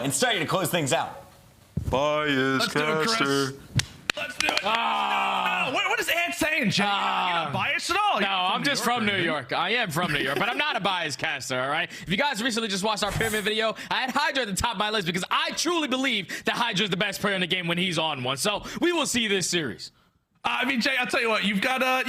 and starting to close things out. Bias caster. Let's do it. What is Ant saying, Jay? You're not biased at all. No, I'm just from New York. I am from New York, but I'm not a bias caster, all right? If you guys recently just watched our pyramid video, I had HyDra at the top of my list because I truly believe that HyDra is the best player in the game when he's on one. So we will see this series. I mean, Jay, I'll tell you what, you got a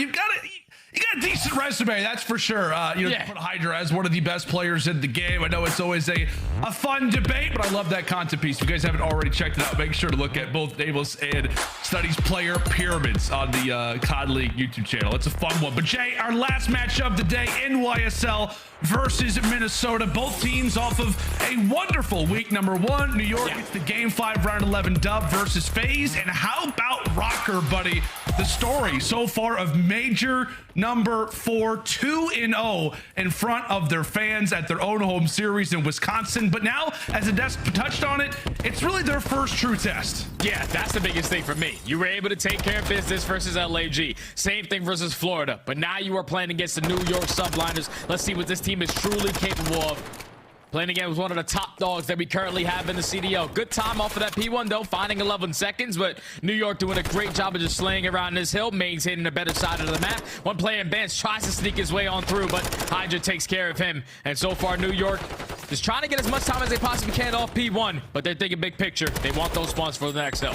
decent resume, that's for sure. You put HyDra as one of the best players in the game. I know it's always a fun debate, but I love that content piece. If you guys haven't already checked it out, make sure to look at both Nameless and Studies player pyramids on the COD League YouTube channel. It's a fun one. But Jay, our last match of the day, NYSL versus Minnesota. Both teams off of a wonderful week number one. New York gets the game 5 round 11 dub versus FaZe. And how about Røkkr, buddy? The story so far of Major number 4, 2-0 in front of their fans at their own home series in Wisconsin. But now, as Adesk touched on it, it's really their first true test. Yeah, that's the biggest thing for me. You were able to take care of business versus LAG. Same thing versus Florida. But now you are playing against the New York Subliners. Let's see what this team is truly capable of. Playing again with one of the top dogs that we currently have in the CDL. Good time off of that P1 though, finding 11 seconds, but New York doing a great job of just slaying around this hill, maintaining the better side of the map. One player in Bance tries to sneak his way on through, but HyDra takes care of him. And so far, New York just trying to get as much time as they possibly can off P1, but they're thinking big picture. They want those spawns for the next hill.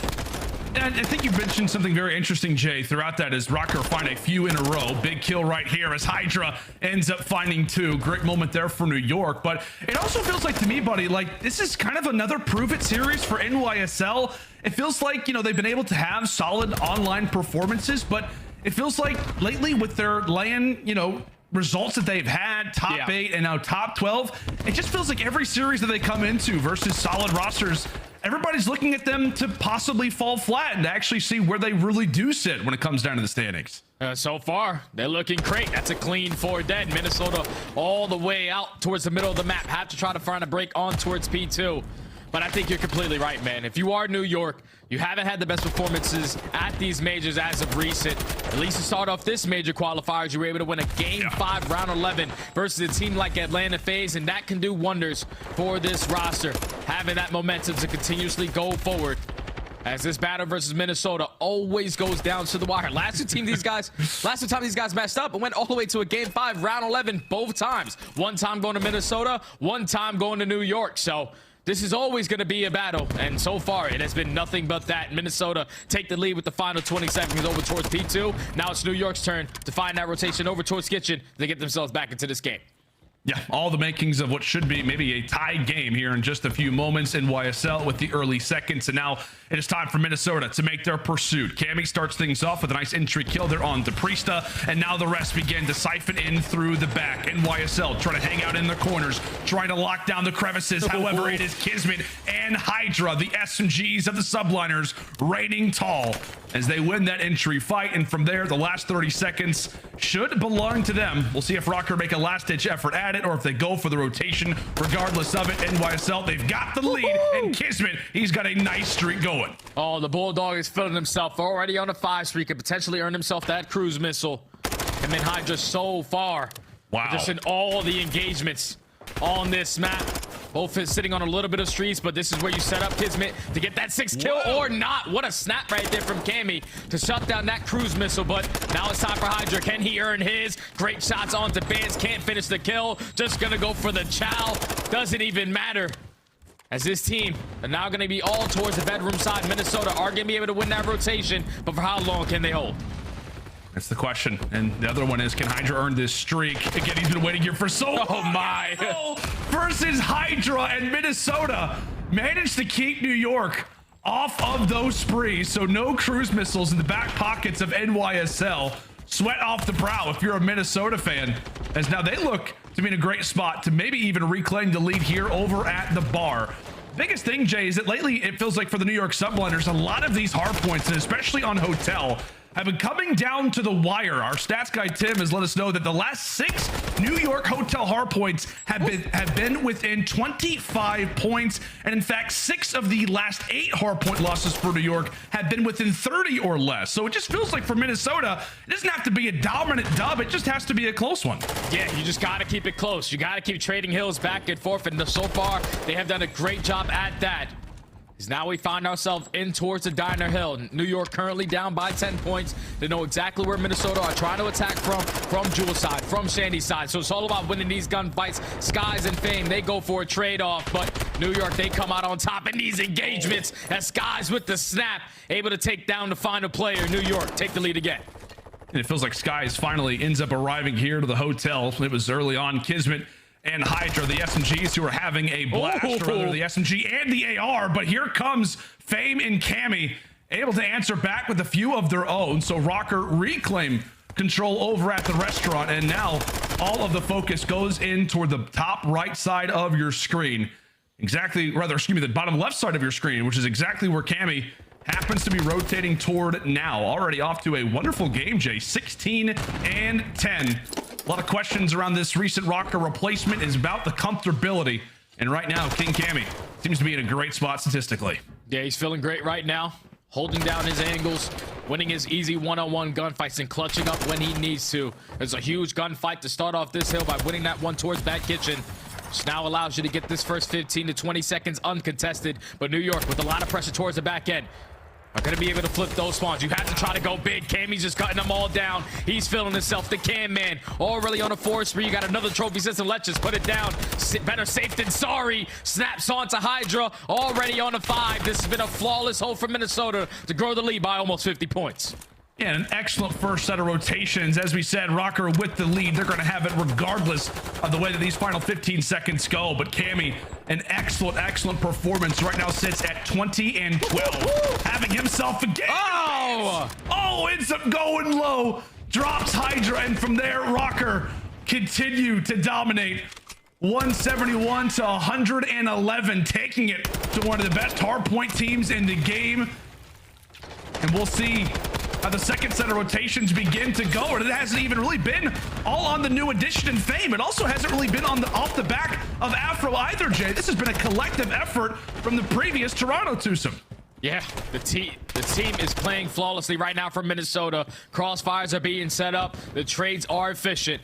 And I think you mentioned something very interesting, Jay, throughout that as Røkkr find a few in a row. Big kill right here as HyDra ends up finding 2. Great moment there for New York. But it also feels like to me, buddy, like this is kind of another prove it series for NYSL. It feels like, you know, they've been able to have solid online performances, but it feels like lately with their LAN, you know, results that they've had, top 8 and now top 12, it just feels like every series that they come into versus solid rosters, everybody's looking at them to possibly fall flat and to actually see where they really do sit when it comes down to the standings. So far, they're looking great. That's a clean 4 dead. Minnesota all the way out towards the middle of the map. Have to try to find a break on towards P2. But I think you're completely right, man. If you are New York, you haven't had the best performances at these majors as of recent. At least to start off this major qualifiers, you were able to win a game 5 round 11 versus a team like Atlanta FaZe, and that can do wonders for this roster. Having that momentum to continuously go forward. As this battle versus Minnesota always goes down to the wire. Last time these guys messed up and went all the way to a game 5 round 11 both times. One time going to Minnesota, one time going to New York. So this is always going to be a battle, and so far it has been nothing but that. Minnesota take the lead with the final 20 seconds over towards P2. Now it's New York's turn to find that rotation over towards Kitchen to get themselves back into this game. Yeah, all the makings of what should be maybe a tied game here in just a few moments. NYSL with the early seconds, and now it is time for Minnesota to make their pursuit. Cammy starts things off with a nice entry kill. They're on to Priestahh, and now the rest begin to siphon in through the back. NYSL trying to hang out in the corners, trying to lock down the crevices. However, it is KiSMET and HyDra, the SMGs of the Subliners, reigning tall as they win that entry fight. And from there, the last 30 seconds should belong to them. We'll see if Røkkr make a last-ditch effort at it or if they go for the rotation. Regardless of it, NYSL, they've got the lead, and KiSMET, he's got a nice streak going. Oh, the Bulldog is filling himself already on a 5 streak and potentially earn himself that cruise missile. And then HyDra so far. Wow. Just in all the engagements on this map. Both is sitting on a little bit of streaks, but this is where you set up KiSMET to get that 6th kill or not. What a snap right there from Cammy to shut down that cruise missile. But now it's time for HyDra. Can he earn his? Great shots onto Bance. Can't finish the kill. Just gonna go for the chow. Doesn't even matter. As this team are now going to be all towards the bedroom side. Minnesota are going to be able to win that rotation, but for how long can they hold? That's the question. And the other one is, can HyDra earn this streak? Again, he's been waiting here for so long. Oh my. Versus HyDra, and Minnesota managed to keep New York off of those sprees. So no cruise missiles in the back pockets of NYSL. Sweat off the brow if you're a Minnesota fan, as now they look to be in a great spot to maybe even reclaim the lead here over at the bar. Biggest thing, Jay, is that lately it feels like for the New York Subliners, a lot of these hard points, and especially on Hotel, have been coming down to the wire. Our stats guy Tim has let us know that the last 6 New York hotel hard points have been within 25 points, and in fact 6 of the last 8 hard point losses for New York have been within 30 or less. So it just feels like for Minnesota, it doesn't have to be a dominant dub, it just has to be a close one. Yeah, you just got to keep it close. You got to keep trading hills back and forth, and so far they have done a great job at that. Because now we find ourselves in towards the Diner Hill. New York currently down by 10 points. They know exactly where Minnesota are trying to attack from Jewel side, from Shandy's side. So it's all about winning these gunfights. Skyz and Fame, they go for a trade-off, but New York, they come out on top in these engagements as Skyz with the snap, able to take down the final player. New York take the lead again. And it feels like Skyz finally ends up arriving here to the hotel. It was early on KiSMET and HyDra, the SMGs, who are having a blast, or rather the SMG and the AR, but here comes Fame and Cammy, able to answer back with a few of their own. So Røkkr reclaim control over at the restaurant, and now all of the focus goes in toward the top right side of your screen. The bottom left side of your screen, which is exactly where Cammy happens to be rotating toward now. Already off to a wonderful game, Jay. 16 and 10. A lot of questions around this recent Røkkr replacement is about the comfortability. And right now, King Cammy seems to be in a great spot statistically. Yeah, he's feeling great right now. Holding down his angles, winning his easy one-on-one gunfights, and clutching up when he needs to. There's a huge gunfight to start off this hill by winning that one towards Back Kitchen. Which now allows you to get this first 15 to 20 seconds uncontested. But New York with a lot of pressure towards the back end are going to be able to flip those spawns. You have to try to go big. Cammy's just cutting them all down. He's feeling himself, the Cam man. Already on a 4 spree. You got another trophy system. Let's just put it down. Better safe than sorry. Snaps onto HyDra. Already on a 5. This has been a flawless hold for Minnesota to grow the lead by almost 50 points. Yeah, an excellent first set of rotations. As we said, Røkkr with the lead. They're going to have it regardless of the way that these final 15 seconds go. But Cammy, an excellent performance. Right now sits at 20 and 12. Having himself a game. Oh, ends up going low. Drops HyDra, and from there, Røkkr continue to dominate. 171 to 111, taking it to one of the best hardpoint teams in the game. And we'll see how the second set of rotations begin to go. And it hasn't even really been all on the new addition in Fame. It also hasn't really been off the back of Afro either, Jay. This has been a collective effort from the previous Toronto twosome. Yeah, the team is playing flawlessly right now for Minnesota. Crossfires are being set up. The trades are efficient.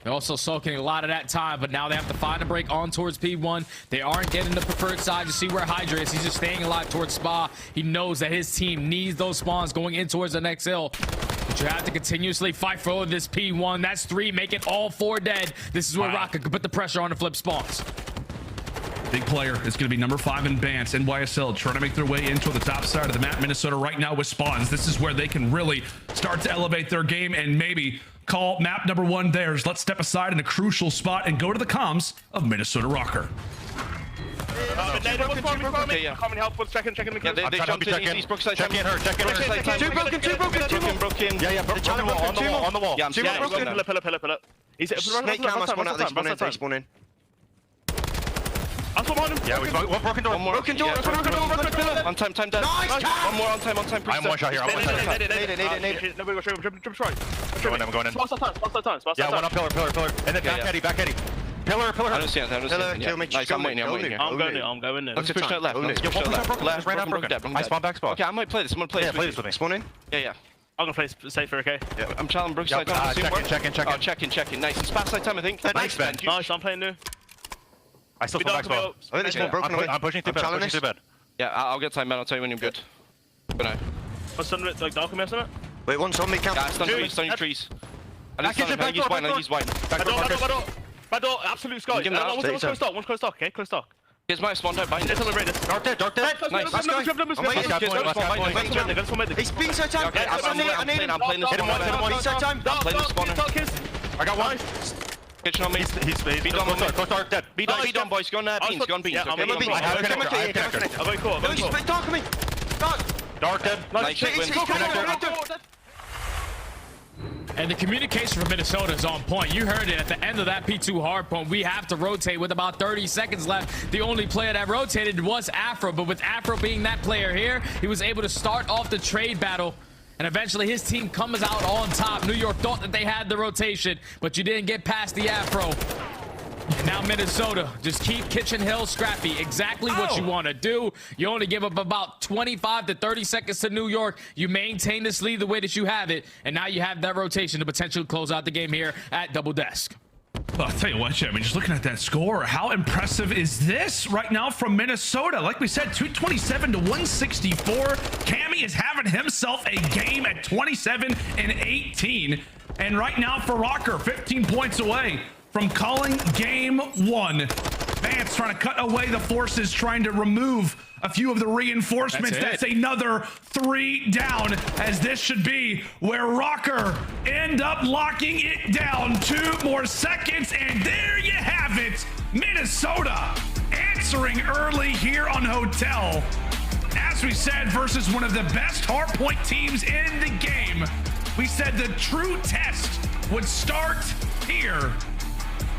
They're also soaking a lot of that time, but now they have to find a break on towards P1. They aren't getting the preferred side. You see where HyDra is. He's just staying alive towards Spa. He knows that his team needs those spawns going in towards the next hill. But you have to continuously fight for this P1. That's 3, make it all 4 dead. This is where Røkkr could put the pressure on the flip spawns. Big player is going to be number 5 in Bance. NYSL trying to make their way into the top side of the map. Minnesota right now with spawns. This is where they can really start to elevate their game and maybe call map number 1 theirs. Let's step aside in a crucial spot and go to the comms of Minnesota Røkkr. Come and help with checking the kids. They jumped in East Brookside. Check in her. Two broken. Yeah, on the wall. Yeah, pillar. Snake camera spawn out, they spawn in. I'm behind him. Yeah, one broken door. Broken door. On time, dead. Nice. One more on time. I'm one shot here. Need it. No, we go try. I'm going in. Spot time. Yeah, one on pillar. And then back Eddie. Pillar. I don't see it. Nice, I'm waiting. I'm going in. Let's push that left. I spawn back spot. Okay, I might play this. I'm gonna play Yeah, play this with me. Spawn in. Yeah. I'm gonna play safer, okay? Yeah. I'm challenging Brookside. Checking. Nice. It's past side time, I think. Nice, Ben. Nice, I'm playing new. I still spawn back spot. I think there's more broken. I'm pushing through bed. Yeah, I'll get time, man. I'll tell you when you're good. But no. What's some like dark mess on it? Wait, one's on me, camp. Yeah, stone trees. He's white. Back door, absolute Sky. One's close dark, okay? Close dark. Here's my spawn, don't bind it. Dark dead. Nice. He's being so time. I'm playing this one. I'm playing this one. I got one. Kitchen on me. He's dark dead. Be done, boys. Go on beans. Okay, I have connector. I'm very cool. Dark on me. Dark dead. Nice. And the communication from Minnesota is on point. You heard it at the end of that P2 hard point. We have to rotate with about 30 seconds left. The only player that rotated was Afro, but with Afro being that player here, he was able to start off the trade battle And eventually his team comes out on top. New York thought that they had the rotation, but you didn't get past the Afro. And now Minnesota, just keep Kitchen Hill scrappy. Exactly what you want to do. You only give up about 25 to 30 seconds to New York. You maintain this lead the way that you have it. And now you have that rotation to potentially close out the game here at Double Desk. Well, I'll tell you what, Jay, I mean, just looking at that score, how impressive is this right now from Minnesota? Like we said, 227 to 164. Cammy is having himself a game at 27 and 18. And right now for Røkkr, 15 points away from calling game one. Bance trying to cut away the forces, trying to remove a few of the reinforcements. That's another 3 down, as this should be where Røkkr end up locking it down. 2 more seconds, and there you have it. Minnesota answering early here on Hotel. As we said, versus one of the best hardpoint teams in the game. We said the true test would start here.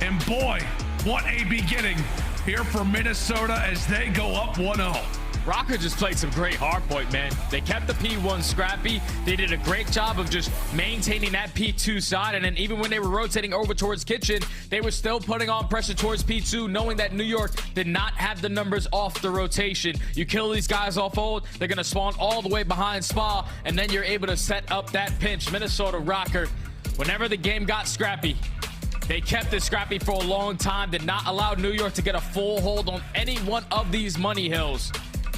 And boy, what a beginning here for Minnesota as they go up 1-0. Røkkr just played some great hardpoint, man. They kept the P1 scrappy. They did a great job of just maintaining that P2 side. And then even when they were rotating over towards Kitchen, they were still putting on pressure towards P2, knowing that New York did not have the numbers off the rotation. You kill these guys off hold, they're going to spawn all the way behind Spa, and then you're able to set up that pinch. Minnesota Røkkr, whenever the game got scrappy, they kept it scrappy for a long time, did not allow New York to get a full hold on any one of these money hills.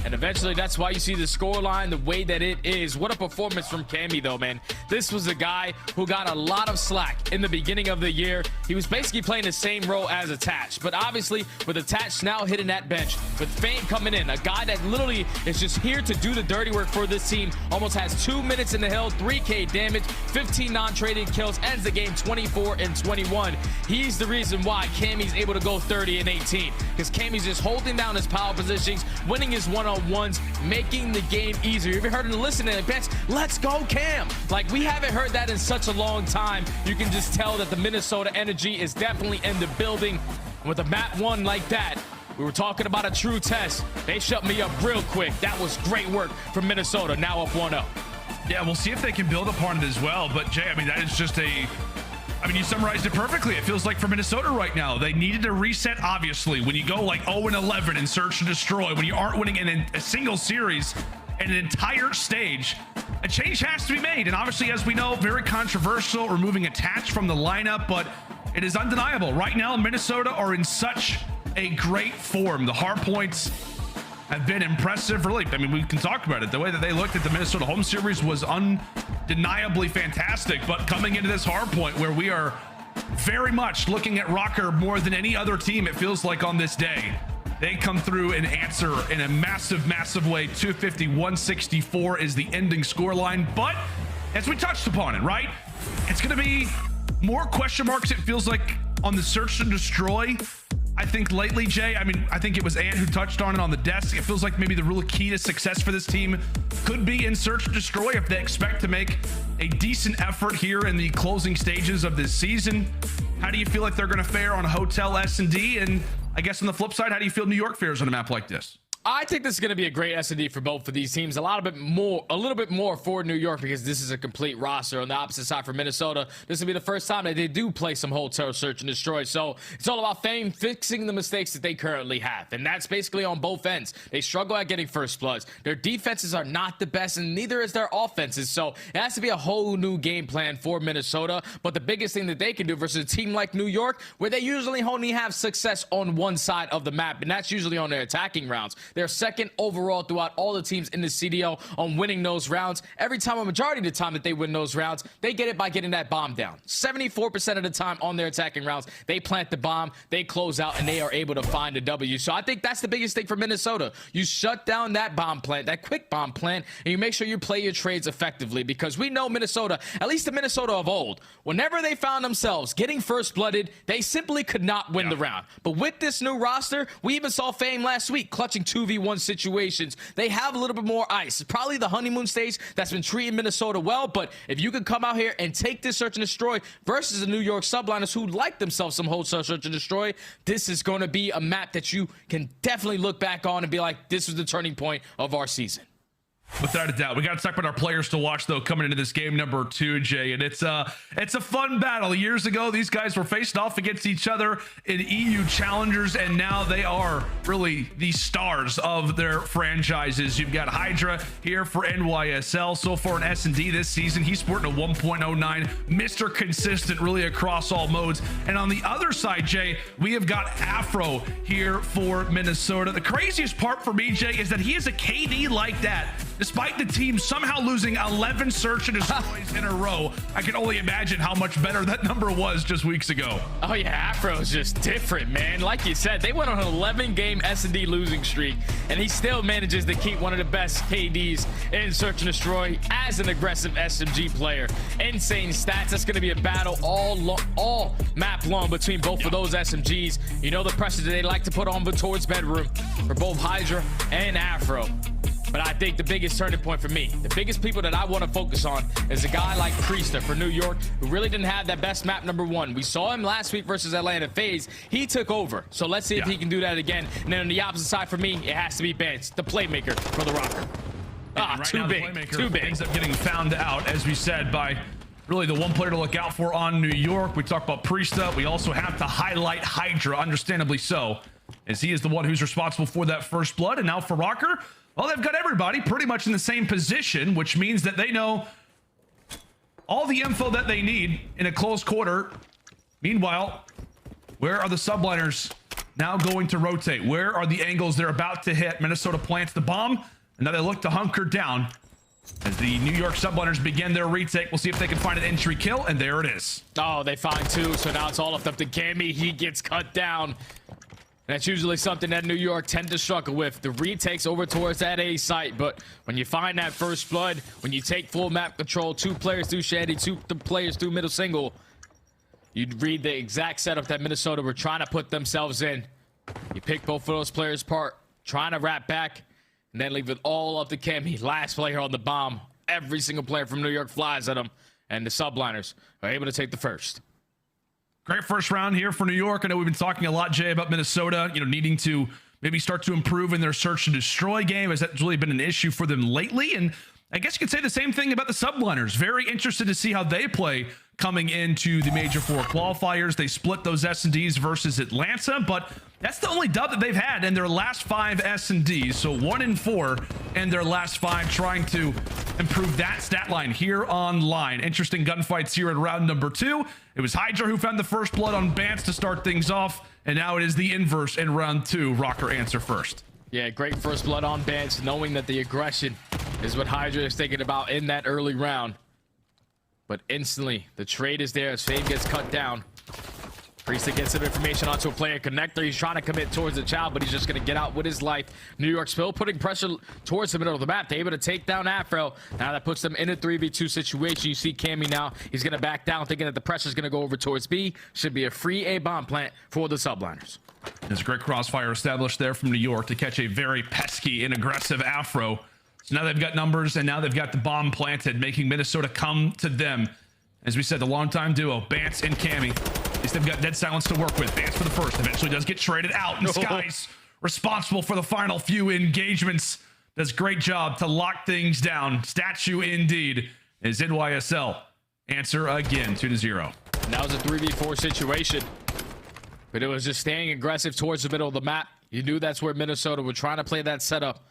And eventually, that's why you see the scoreline the way that it is. What a performance from Cammy, though, man. This was a guy who got a lot of slack in the beginning of the year. He was basically playing the same role as Attach. But obviously, with Attach now hitting that bench, with Fame coming in, a guy that literally is just here to do the dirty work for this team, almost has 2 minutes in the hill, 3K damage, 15 non-traded kills, ends the game 24 and 21. He's the reason why Cammy's able to go 30 and 18. Because Cammy's just holding down his power positions, winning his one-on-ones, making the game easier. You've heard him listening to Bance, let's go Cam. Like, we haven't heard that in such a long time. You can just tell that the Minnesota energy is definitely in the building. And with a map one like that, we were talking about a true test. They shut me up real quick. That was great work from Minnesota, now up 1-0. Yeah, we'll see if they can build upon it as well. But Jay, I mean, that is just you summarized it perfectly. It feels like for Minnesota right now, they needed to reset, obviously. When you go like 0-11 in Search and Destroy, when you aren't winning in a single series, an entire stage, a change has to be made. And obviously, as we know, very controversial, removing Attach from the lineup, but it is undeniable. Right now, Minnesota are in such a great form. The hard points have been impressive, really. I mean, we can talk about it. The way that they looked at the Minnesota home series was undeniably fantastic. But coming into this hard point where we are very much looking at Røkkr more than any other team, it feels like on this day, they come through and answer in a massive, massive way. 250, 164 is the ending scoreline. But as we touched upon it, right? It's going to be more question marks, it feels like, on the Search and Destroy. I think lately, Jay, I mean, I think it was Ant who touched on it on the desk. It feels like maybe the real key to success for this team could be in Search and Destroy if they expect to make a decent effort here in the closing stages of this season. How do you feel like they're going to fare on Hotel S&D? And I guess on the flip side, how do you feel New York fares on a map like this? I think this is going to be a great S&D for both of these teams. A little bit more for New York because this is a complete roster. On the opposite side for Minnesota, this will be the first time that they do play some Hotel Search and Destroy. So it's all about Fame fixing the mistakes that they currently have. And that's basically on both ends. They struggle at getting first bloods. Their defenses are not the best, and neither is their offenses. So it has to be a whole new game plan for Minnesota. But the biggest thing that they can do versus a team like New York, where they usually only have success on one side of the map, and that's usually on their attacking rounds. They're second overall throughout all the teams in the CDL on winning those rounds. Every time, a majority of the time that they win those rounds, they get it by getting that bomb down. 74% of the time on their attacking rounds, they plant the bomb, they close out, and they are able to find a W. So I think that's the biggest thing for Minnesota. You shut down that bomb plant, that quick bomb plant, and you make sure you play your trades effectively, because we know Minnesota, at least the Minnesota of old, whenever they found themselves getting first blooded, they simply could not win the round. But with this new roster, we even saw Fame last week clutching 2v1 situations. They have a little bit more ice. It's probably the honeymoon stage that's been treating Minnesota well, but if you can come out here and take this Search and Destroy versus the New York Subliners, who like themselves some wholesale Search and Destroy, this is going to be a map that you can definitely look back on and be like, this is the turning point of our season. Without a doubt. We got to talk about our players to watch, though, coming into this game number 2, Jay. And it's a fun battle. Years ago, these guys were facing off against each other in EU challengers, and now they are really the stars of their franchises. You've got HyDra here for NYSL. So far in S&D this season, he's sporting a 1.09. Mr. Consistent, really across all modes. And on the other side, Jay, we have got Afro here for Minnesota. The craziest part for me, Jay, is that he is a KD like that. Despite the team somehow losing 11 search and destroys in a row, I can only imagine how much better that number was just weeks ago. Oh yeah, Afro's just different, man. Like you said, they went on an 11-game S&D losing streak, and he still manages to keep one of the best KDs in search and destroy as an aggressive SMG player. Insane stats. That's going to be a battle all map long between both of those SMGs. You know the pressure that they like to put on towards bedroom for both HyDra and Afro. But I think the biggest turning point for me, the biggest people that I want to focus on is a guy like Priestahh for New York, who really didn't have that best map number 1. We saw him last week versus Atlanta FaZe. He took over. So let's see if he can do that again. And then on the opposite side for me, it has to be Bance, the playmaker for the Røkkr. Right too big, too big. Ends up getting found out, as we said, by really the one player to look out for on New York. We talked about Priestahh. We also have to highlight HyDra, understandably so, as he is the one who's responsible for that first blood. And now for Røkkr, well, they've got everybody pretty much in the same position, which means that they know all the info that they need in a close quarter. Meanwhile, where are the Subliners now going to rotate? Where are the angles they're about to hit? Minnesota plants the bomb, and now they look to hunker down as the New York Subliners begin their retake. We'll see if they can find an entry kill, and there it is. Oh, they find 2, so now it's all up to Cammy. He gets cut down. That's usually something that New York tend to struggle with. The retakes over towards that A site, but when you find that first blood, when you take full map control, 2 players through Shandy, 2 players through middle single, you'd read the exact setup that Minnesota were trying to put themselves in. You pick both of those players apart, trying to wrap back, and then leave it all up to Cammy. Last player on the bomb. Every single player from New York flies at him, and the Subliners are able to take the first. Great first round here for New York. I know we've been talking a lot, Jay, about Minnesota, needing to maybe start to improve in their search and destroy game, as that's really been an issue for them lately. And I guess you could say the same thing about the Subliners. Very interested to see how they play coming into the Major IV Qualifiers. They split those S&Ds versus Atlanta, but that's the only dub that they've had in their last 5 S&Ds. So 1-4 in their last 5, trying to improve that stat line here online. Interesting gunfights here in round number 2. It was HyDra who found the first blood on Bance to start things off, and now it is the inverse in round 2. Røkkr answer first. Yeah, great first blood on Bance, knowing that the aggression is what HyDra is thinking about in that early round. But instantly, the trade is there as FaZe gets cut down. Priestahh gets some information onto a player connector. He's trying to commit towards the child, but he's just going to get out with his life. New York still putting pressure towards the middle of the map. They're able to take down Afro. Now that puts them in a 3v2 situation. You see Cammy now. He's going to back down, thinking that the pressure is going to go over towards B. Should be a free A bomb plant for the Subliners. There's a great crossfire established there from New York to catch a very pesky and aggressive Afro. So now they've got numbers, and now they've got the bomb planted, making Minnesota come to them. As we said, the longtime duo, Bance and Cammy. At least they've got dead silence to work with. Bance for the first, eventually does get traded out. And Skyz, responsible for the final few engagements, does a great job to lock things down. Statue indeed is NYSL. Answer again, 2-0. That was a 3v4 situation, but it was just staying aggressive towards the middle of the map. You knew that's where Minnesota were trying to play that setup.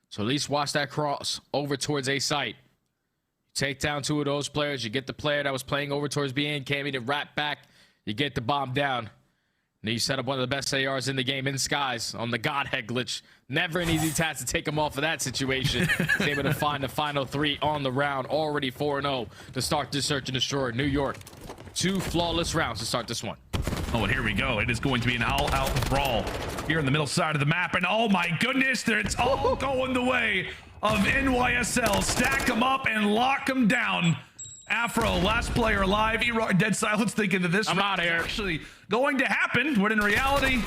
So at least watch that cross over towards A site. Take down 2 of those players. You get the player that was playing over towards B and Cammy to wrap back. You get the bomb down. And you set up one of the best ARs in the game in Skyz on the Godhead glitch. Never an easy task to take him off of that situation. He's able to find the final 3 on the round. Already 4-0 to start this search and destroy. New York, 2 flawless rounds to start this one. Oh, and here we go. It is going to be an all-out brawl here in the middle side of the map. And oh my goodness, it's all going the way of NYSL. Stack them up and lock them down. Afro, last player alive. Dead silence, thinking that this round is actually going to happen, when in reality,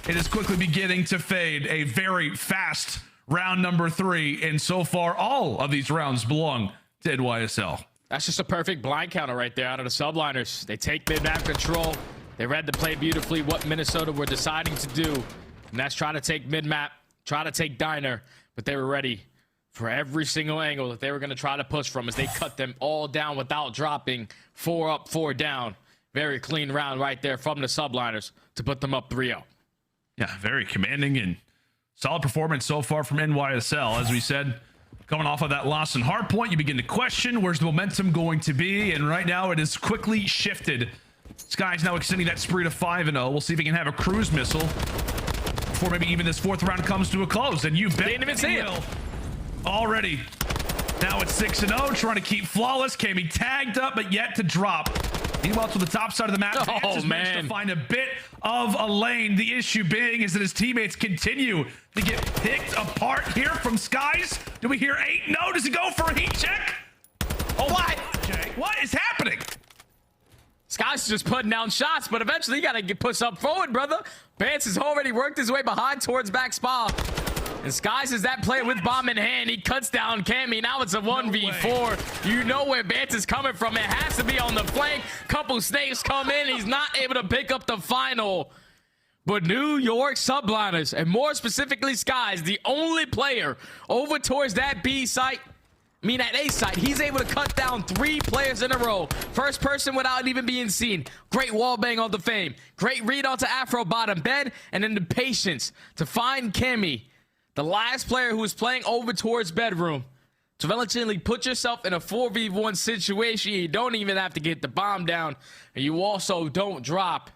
it is quickly beginning to fade. A very fast round number 3, and so far, all of these rounds belong to NYSL. That's just a perfect blind counter right there out of the Subliners. They take mid-map control. They read the play beautifully, what Minnesota were deciding to do, and that's try to take mid-map, try to take Diner, but they were ready for every single angle that they were going to try to push from as they cut them all down without dropping. 4 up, 4 down. Very clean round right there from the Subliners to put them up 3-0. Yeah, very commanding and solid performance so far from NYSL. As we said, coming off of that loss in Hardpoint, you begin to question where's the momentum going to be, and right now it is quickly shifted. Skyz now extending that spree to 5-0. We'll see if he can have a cruise missile before maybe even this 4th round comes to a close, and you bet didn't even see it. Already. Now it's 6-0, trying to keep flawless. Cammy tagged up, but yet to drop. Meanwhile, to the top side of the map, Bance has managed to find a bit of a lane. The issue being is that his teammates continue to get picked apart here from Skyz. Do we hear 8? No. Does he go for a heat check? Oh, what? Okay. What is happening? Skyz is just putting down shots, but eventually you got to get pushed up forward, brother. Bance has already worked his way behind towards back spa. And Skyz is that player with bomb in hand. He cuts down Cammy. Now it's a 1v4. You know where Bance is coming from. It has to be on the flank. Couple snakes come in. He's not able to pick up the final. But New York Subliners, and more specifically Skyz, the only player over towards that B site, at A site, he's able to cut down 3 players in a row. First person without even being seen. Great wall bang on the Fame. Great read onto Afro bottom bed. And then the patience to find Cammy, the last player who was playing over towards bedroom, to relatively put yourself in a 4v1 situation. You don't even have to get the bomb down, and you also don't drop.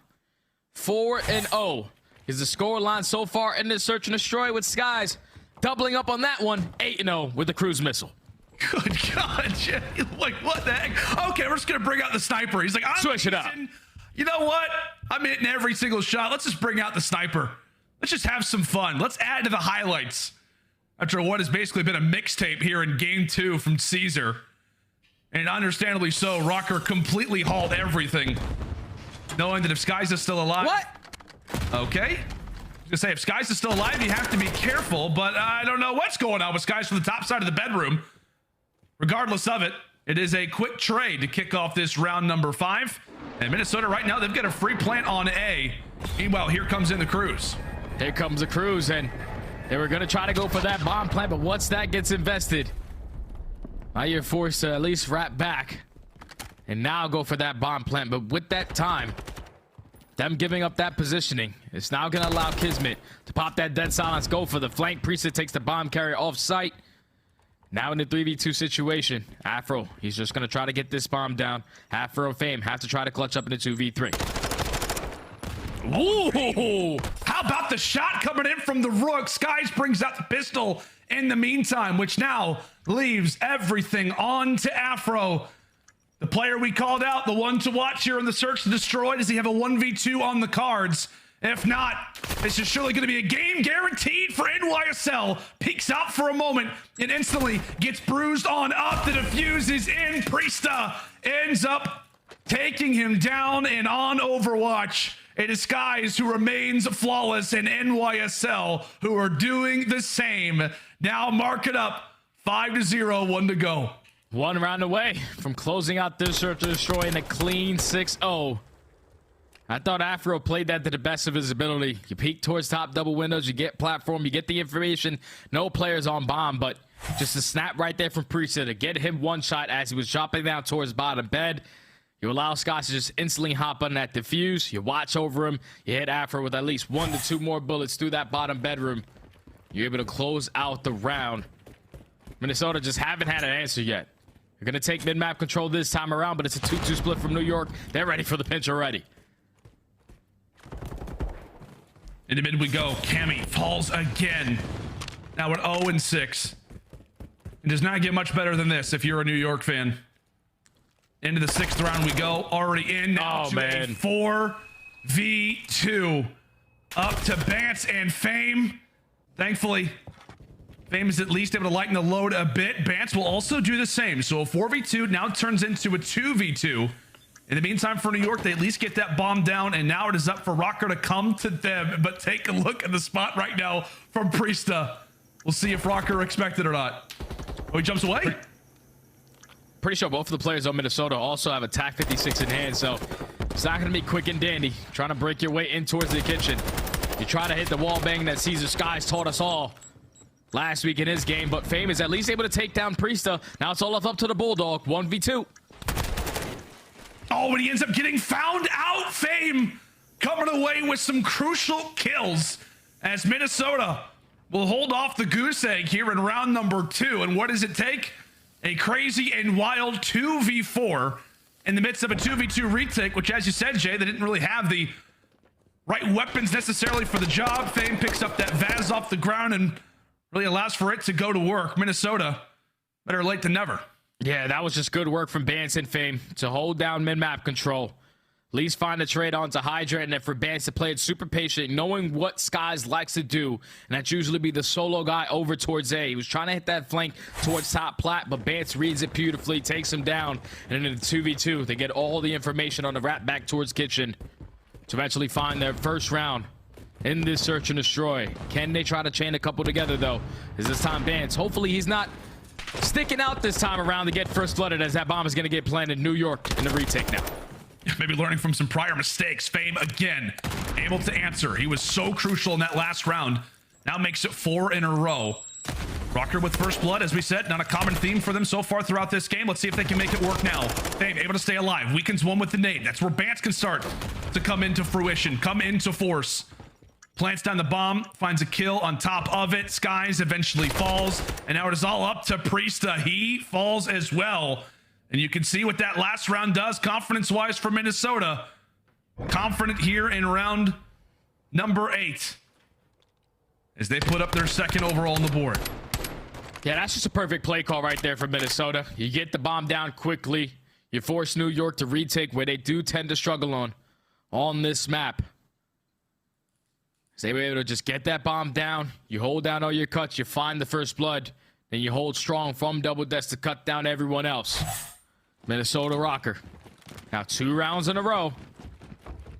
4-0 is the score line so far in this search and destroy, with Skyz doubling up on that one. 8-0 with the cruise missile. Good God, Jay. Like, what the heck? Okay, we're just going to bring out the sniper. He's like, switch it up. You know what? I'm hitting every single shot. Let's just bring out the sniper. Let's just have some fun. Let's add to the highlights after what has basically been a mixtape here in game 2 from Caesar. And understandably so, Røkkr completely hauled everything, knowing that if Skyz is still alive... What? Okay. I was going to say, if Skyz is still alive, you have to be careful, but I don't know what's going on with Skyz from the top side of the bedroom. Regardless of it, it is a quick trade to kick off this round number 5. And Minnesota right now, they've got a free plant on A. Meanwhile, here comes in the cruise. Here comes the cruise, and they were going to try to go for that bomb plant, but once that gets invested, now you're forced to at least wrap back and now go for that bomb plant. But with that time, them giving up that positioning, it's now going to allow KiSMET to pop that dead silence, go for the flank. Priestahh takes the bomb carrier off site. Now in the 3v2 situation, Afro, he's just going to try to get this bomb down. Afro Fame have to try to clutch up in the 2v3. Ooh, how about the shot coming in from the Rook? Skyz brings out the pistol in the meantime, which now leaves everything on to Afro. The player we called out, the one to watch here in the search to destroy. Does he have a 1v2 on the cards? If not, this is surely going to be a game guaranteed for NYSL. Peeks out for a moment and instantly gets bruised on up. The defuse is in. Priestahh ends up taking him down, and on Overwatch, it is Skyz who remains flawless, and NYSL who are doing the same. Now mark it up. 5-0, 1 to go. 1 round away from closing out this search to destroy in a clean 6-0. I thought Afro played that to the best of his ability. You peek towards top double windows, you get platform, you get the information. No players on bomb, but just a snap right there from Priestahh to get him one shot as he was dropping down towards bottom bed. You allow Skyz to just instantly hop on that defuse. You watch over him. You hit Afro with at least 1 to 2 more bullets through that bottom bedroom. You're able to close out the round. Minnesota just haven't had an answer yet. They're going to take mid-map control this time around, but it's a 2-2 split from New York. They're ready for the pinch already. In the mid we go. Cammy falls again. Now we're 0-6. It does not get much better than this if you're a New York fan. Into the 6th round we go. Already in now to a 4v2. Up to Bance and Fame. Thankfully, Fame is at least able to lighten the load a bit. Bance will also do the same. So a 4v2 now turns into a 2v2. In the meantime, for New York, they at least get that bomb down, and now it is up for Røkkr to come to them. But take a look at the spot right now from Priestahh. We'll see if Røkkr expected or not. Oh, he jumps away. Pretty sure both of the players on Minnesota also have a TAC 56 in hand, so it's not going to be quick and dandy. Trying to break your way in towards the kitchen. You try to hit the wall bang that Caesar Skyz taught us all. last week in his game, but Fame is at least able to take down Priestahh. Now it's all up to the Bulldog, 1v2. Oh, and he ends up getting found out. Fame coming away with some crucial kills as Minnesota will hold off the goose egg here in round number 2. And what does it take? A crazy and wild 2v4 in the midst of a 2v2 retake, which, as you said, Jay, they didn't really have the right weapons necessarily for the job. Fame picks up that Vaz off the ground and really allows for it to go to work. Minnesota, better late than never. Yeah, that was just good work from Bance and Fame to hold down mid-map control. At least find a trade onto HyDra, and then for Bance to play it super patient, knowing what Skyz likes to do, and that's usually be the solo guy over towards A. He was trying to hit that flank towards top plat, but Bance reads it beautifully, takes him down, and in the 2v2, they get all the information on the rat back towards Kitchen to eventually find their first round in this search and destroy. Can they try to chain a couple together, though? Is this time Bance? Hopefully he's not sticking out this time around to get first blooded, as that bomb is going to get planted in New York in the retake now. Maybe learning from some prior mistakes. Fame again able to answer. He was so crucial in that last round. Now makes it 4 in a row. Røkkr with first blood, as we said, not a common theme for them so far throughout this game. Let's see if they can make it work now. Fame able to stay alive. Weakens one with the nade. That's where Bance can start to come into fruition, come into force. Plants down the bomb, finds a kill on top of it. Skyz eventually falls, and now it is all up to Priestahh. He falls as well. And you can see what that last round does confidence-wise for Minnesota. Confident here in round number 8 as they put up their second overall on the board. Yeah, that's just a perfect play call right there for Minnesota. You get the bomb down quickly. You force New York to retake where they do tend to struggle on this map. So they were able to just get that bomb down. You hold down all your cuts. You find the first blood. Then you hold strong from double deaths to cut down everyone else. Minnesota Røkkr. Now 2 rounds in a row.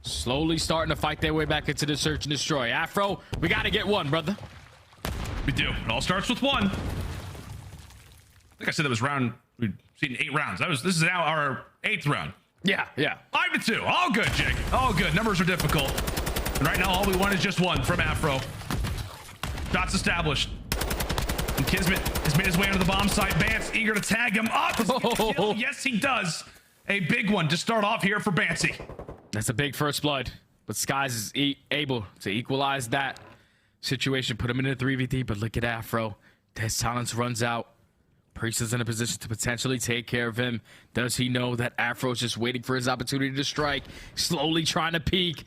Slowly starting to fight their way back into the search and destroy. Afro, we got to get one, brother. We do. It all starts with 1. I think I said that was round. We've seen 8 rounds. This is now our 8th round. Yeah. 5-2. All good, Jake. All good. Numbers are difficult. And right now, all we want is just 1 from Afro. Shots established. And KiSMET has made his way into the bomb site. Bance eager to tag him up. Kill? Yes, he does. A big one to start off here for Bancey. That's a big first blood. But Skyz is able to equalize that situation. Put him in a 3v3. But look at Afro. His silence runs out. Priestahh's in a position to potentially take care of him. Does he know that Afro's just waiting for his opportunity to strike? Slowly trying to peek.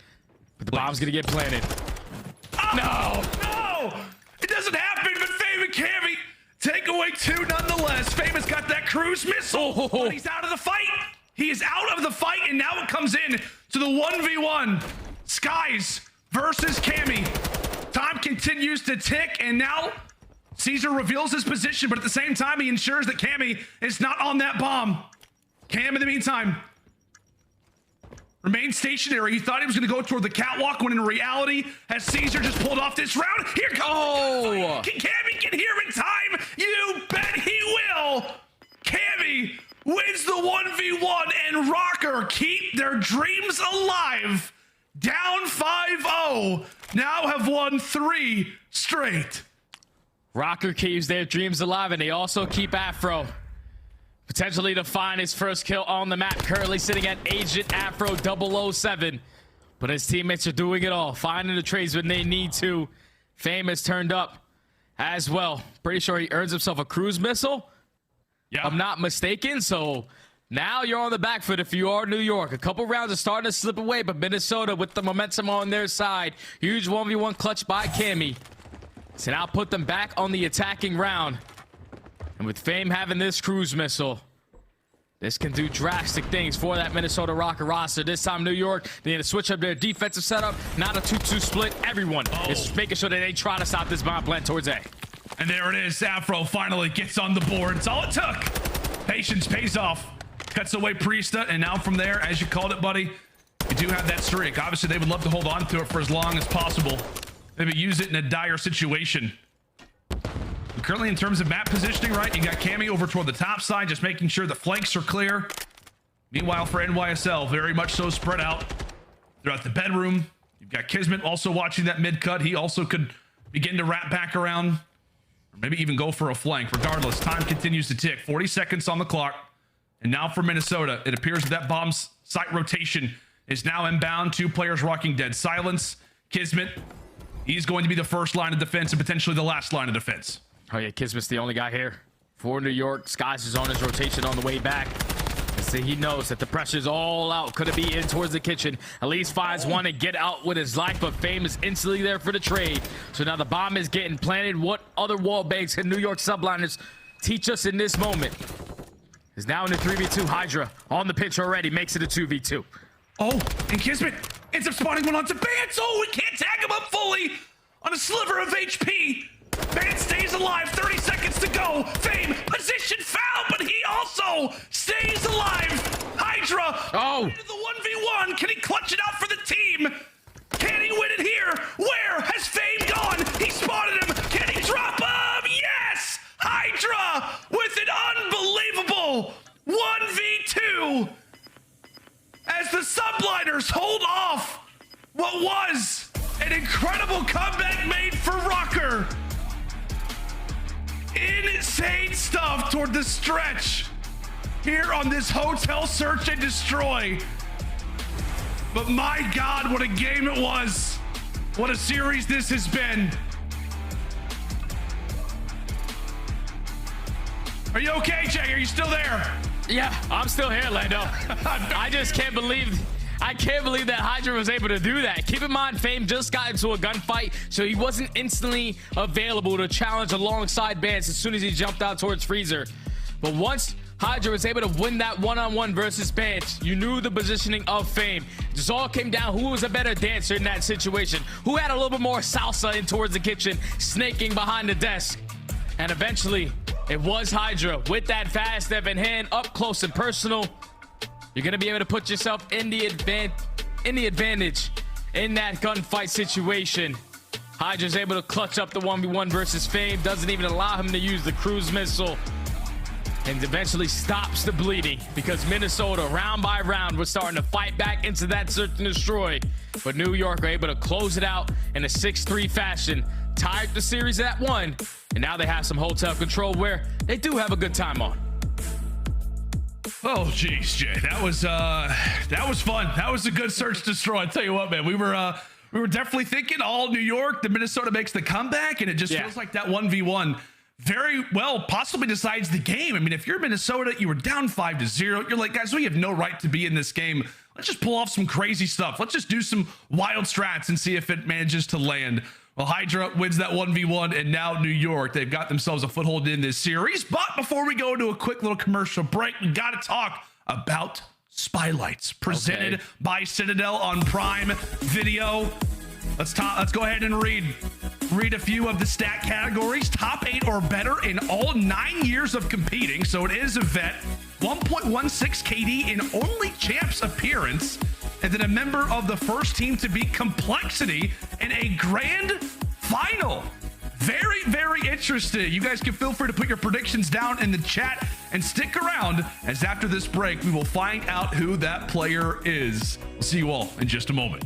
But the bomb's going to get planted. Oh, no! It doesn't happen, but Fame and Cammy take away 2 nonetheless. Fame has got that cruise missile, but he's out of the fight. He is out of the fight, and now it comes in to the 1v1. Skyz versus Cammy. Time continues to tick, and now Caesar reveals his position, but at the same time, he ensures that Cammy is not on that bomb. Cam, in the meantime, remains stationary. He thought he was going to go toward the catwalk when in reality, as Caesar just pulled off this round, here comes Cammy get here in time. You bet he will. Cammy wins the 1v1 and Røkkr keep their dreams alive. Down 5-0. Now have won 3 straight. Røkkr keeps their dreams alive, and they also keep Afro. Potentially to find his first kill on the map. Currently sitting at Agent Afro 007. But his teammates are doing it all. Finding the trades when they need to. Fame has turned up as well. Pretty sure he earns himself a cruise missile. Yeah. I'm not mistaken. So now you're on the back foot if you are New York. A couple rounds are starting to slip away. But Minnesota with the momentum on their side. Huge 1v1 clutch by Cammy. So now put them back on the attacking round. And with Fame having this cruise missile, this can do drastic things for that Minnesota Røkkr roster. This time, New York, they need to switch up their defensive setup. Not a 2-2 split. Everyone is making sure that they try to stop this bomb plant towards A. And there it is. Afro finally gets on the board. It's all it took. Patience pays off. Cuts away Priestahh. And now from there, as you called it, buddy, you do have that streak. Obviously, they would love to hold on to it for as long as possible. Maybe use it in a dire situation. Currently, in terms of map positioning, right, you got Cammy over toward the top side, just making sure the flanks are clear. Meanwhile, for NYSL, very much so spread out throughout the bedroom. You've got KiSMET also watching that mid cut. He also could begin to wrap back around maybe even go for a flank. Regardless, time continues to tick. 40 seconds on the clock. And now for Minnesota, it appears that bomb site rotation is now inbound. 2 players rocking dead silence. KiSMET, he's going to be the first line of defense and potentially the last line of defense. Oh yeah, KiSMET's the only guy here for New York. Skyz is on his rotation on the way back. See, he knows that the pressure's all out. Could it be in towards the kitchen? At least FaZe want to get out with his life, but Fame is instantly there for the trade. So now the bomb is getting planted. What other wall banks can New York Subliners teach us in this moment? Is now in the 3v2. HyDra on the pitch already, makes it a 2v2. Oh, and KiSMET ends up spawning one onto Bance. Oh, we can't tag him up fully on a sliver of HP. Bance stays alive, 30 seconds to go. Fame, position foul, but he also stays alive. HyDra, into the 1v1. Can he clutch it out for the team? Can he win it here? Where has Fame gone? He spotted him. Can he drop him? Yes! HyDra with an unbelievable 1v2 as the Subliners hold off what was an incredible comeback made for Røkkr. Insane stuff toward the stretch here on this hotel search and destroy. But my God, what a game it was. What a series this has been. Are you okay, Jay? Are you still there? Yeah, I'm still here, Lando. I just can't believe that HyDra was able to do that. Keep in mind, Fame just got into a gunfight, so he wasn't instantly available to challenge alongside Bance as soon as he jumped out towards Freezer. But once HyDra was able to win that one-on-one versus Bance, you knew the positioning of Fame. It just all came down who was a better dancer in that situation, who had a little bit more salsa in towards the kitchen, snaking behind the desk. And eventually, it was HyDra with that fast Evan hand up close and personal. You're going to be able to put yourself in the advantage in that gunfight situation. HyDra's able to clutch up the 1v1 versus Fame. Doesn't even allow him to use the cruise missile. And eventually stops the bleeding because Minnesota, round by round, was starting to fight back into that search and destroy. But New York were able to close it out in a 6-3 fashion. Tied the series at 1. And now they have some hotel control where they do have a good time on. Oh, geez, Jay, that was fun. That was a good search destroy. I tell you what, man, we were definitely thinking all New York. The Minnesota makes the comeback, and it just feels like that 1v1 very well possibly decides the game. I mean, if you're Minnesota, you were down 5-0. You're like, guys, we have no right to be in this game. Let's just pull off some crazy stuff. Let's just do some wild strats and see if it manages to land. Well, HyDra wins that 1v1, and now New York, they've got themselves a foothold in this series. But before we go to a quick little commercial break, we got to talk about Spylights, presented by Citadel on Prime Video. Let's go ahead and read a few of the stat categories. Top 8 or better in all 9 years of competing. So it is a vet. 1.16 KD in only champs appearance. And then a member of the first team to beat Complexity in a grand final. Very, very interesting. You guys can feel free to put your predictions down in the chat and stick around, as after this break, we will find out who that player is. We'll see you all in just a moment.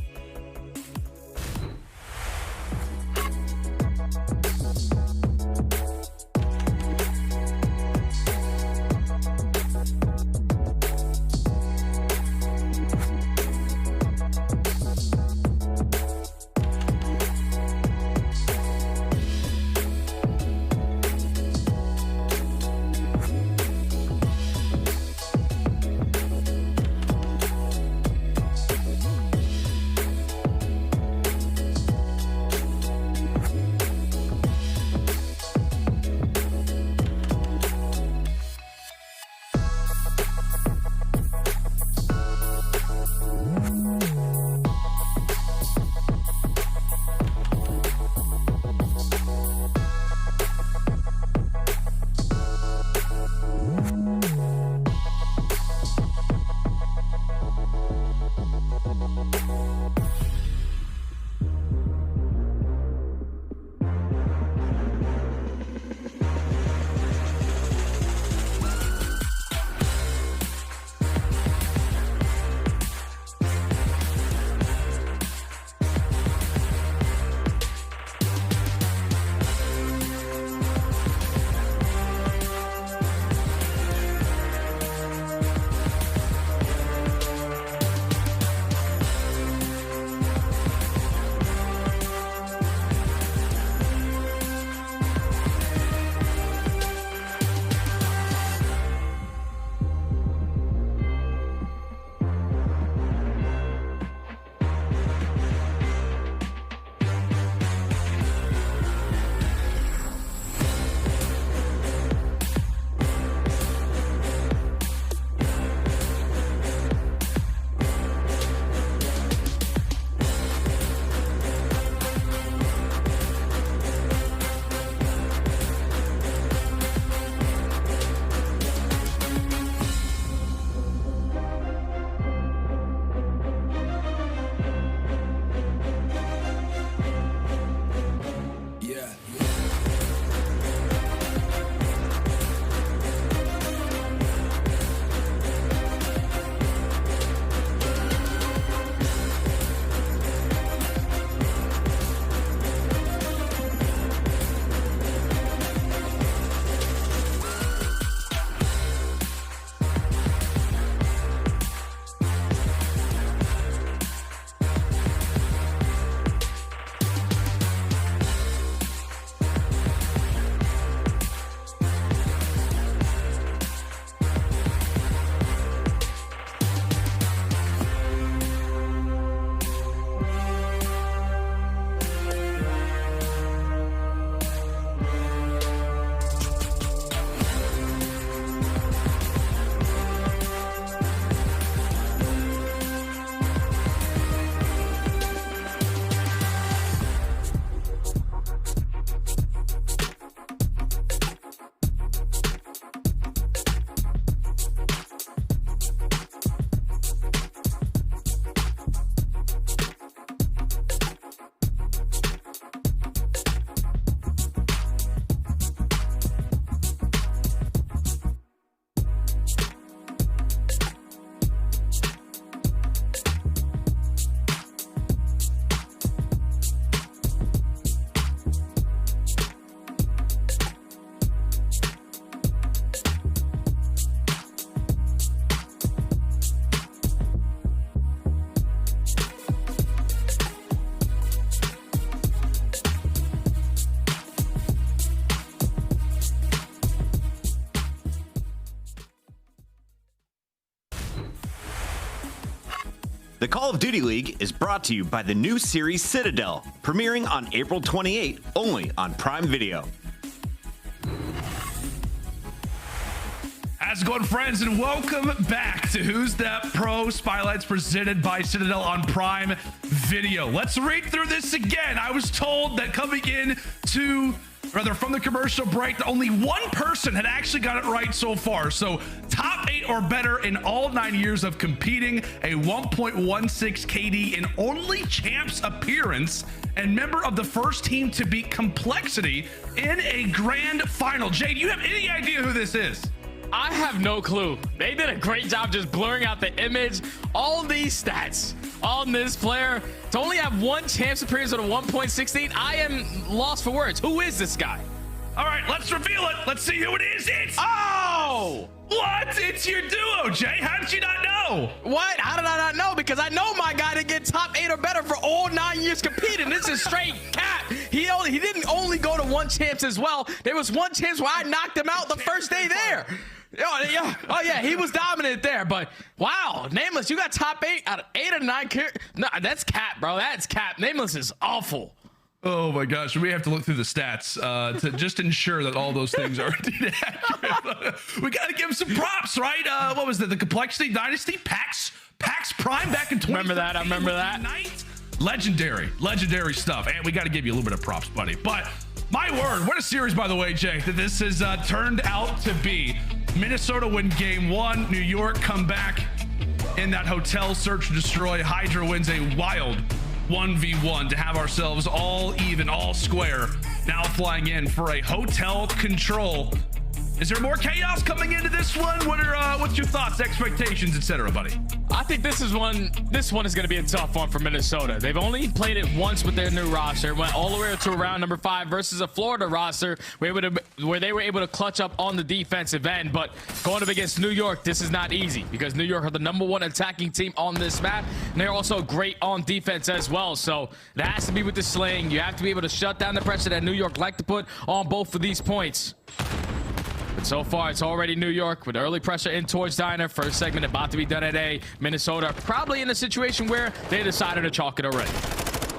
The Call of Duty League is brought to you by the new series Citadel, premiering on April 28, only on Prime Video. How's it going, friends, and welcome back to Who's That Pro Spotlights presented by Citadel on Prime Video. Let's read through this again. I was told that coming in from the commercial break, that only one person had actually got it right so far. So top 8 or better in all 9 years of competing, a 1.16 KD in only champs appearance, and member of the first team to beat Complexity in a grand final. Jay, do you have any idea who this is? I have no clue. They did a great job just blurring out the image. All these stats on this player. To only have one champs appearance with a 1.16, I am lost for words. Who is this guy? All right, let's reveal it. Let's see who it is. It's... Oh! What? It's your duo, Jay. How did you not know? What? How did I not know? Because I know my guy to get top 8 or better for all 9 years competing. This is straight cap. He didn't only go to one champs as well. There was one champs where I knocked him out the first day there. Oh yeah, he was dominant there, but wow, Nameless, you got top 8 out of 8 or 9. No, that's cap, bro. That's cap. Nameless is awful. Oh my gosh, we have to look through the stats to just ensure that all those things are indeed accurate. We got to give him some props, right? What was the Complexity Dynasty PAX Prime back in 20. Remember that? I remember that. Legendary stuff, and we got to give you a little bit of props, buddy. But my word, what a series, by the way, Jay, that this has turned out to be. Minnesota win game 1. New York come back in that hotel search and destroy. HyDra wins a wild 1v1 to have ourselves all even, all square. Now flying in for a hotel control. Is there more chaos coming into this one? What's your thoughts, expectations, etc., buddy? I think this one is going to be a tough one for Minnesota. They've only played it once with their new roster. Went all the way to round number 5 versus a Florida roster where they were able to clutch up on the defensive end. But going up against New York, this is not easy because New York are the #1 attacking team on this map. And they're also great on defense as well. So it has to be with the sling. You have to be able to shut down the pressure that New York like to put on both of these points. But so far, it's already New York with early pressure in towards Diner. First segment about to be done at A. Minnesota probably in a situation where they decided to chalk it already.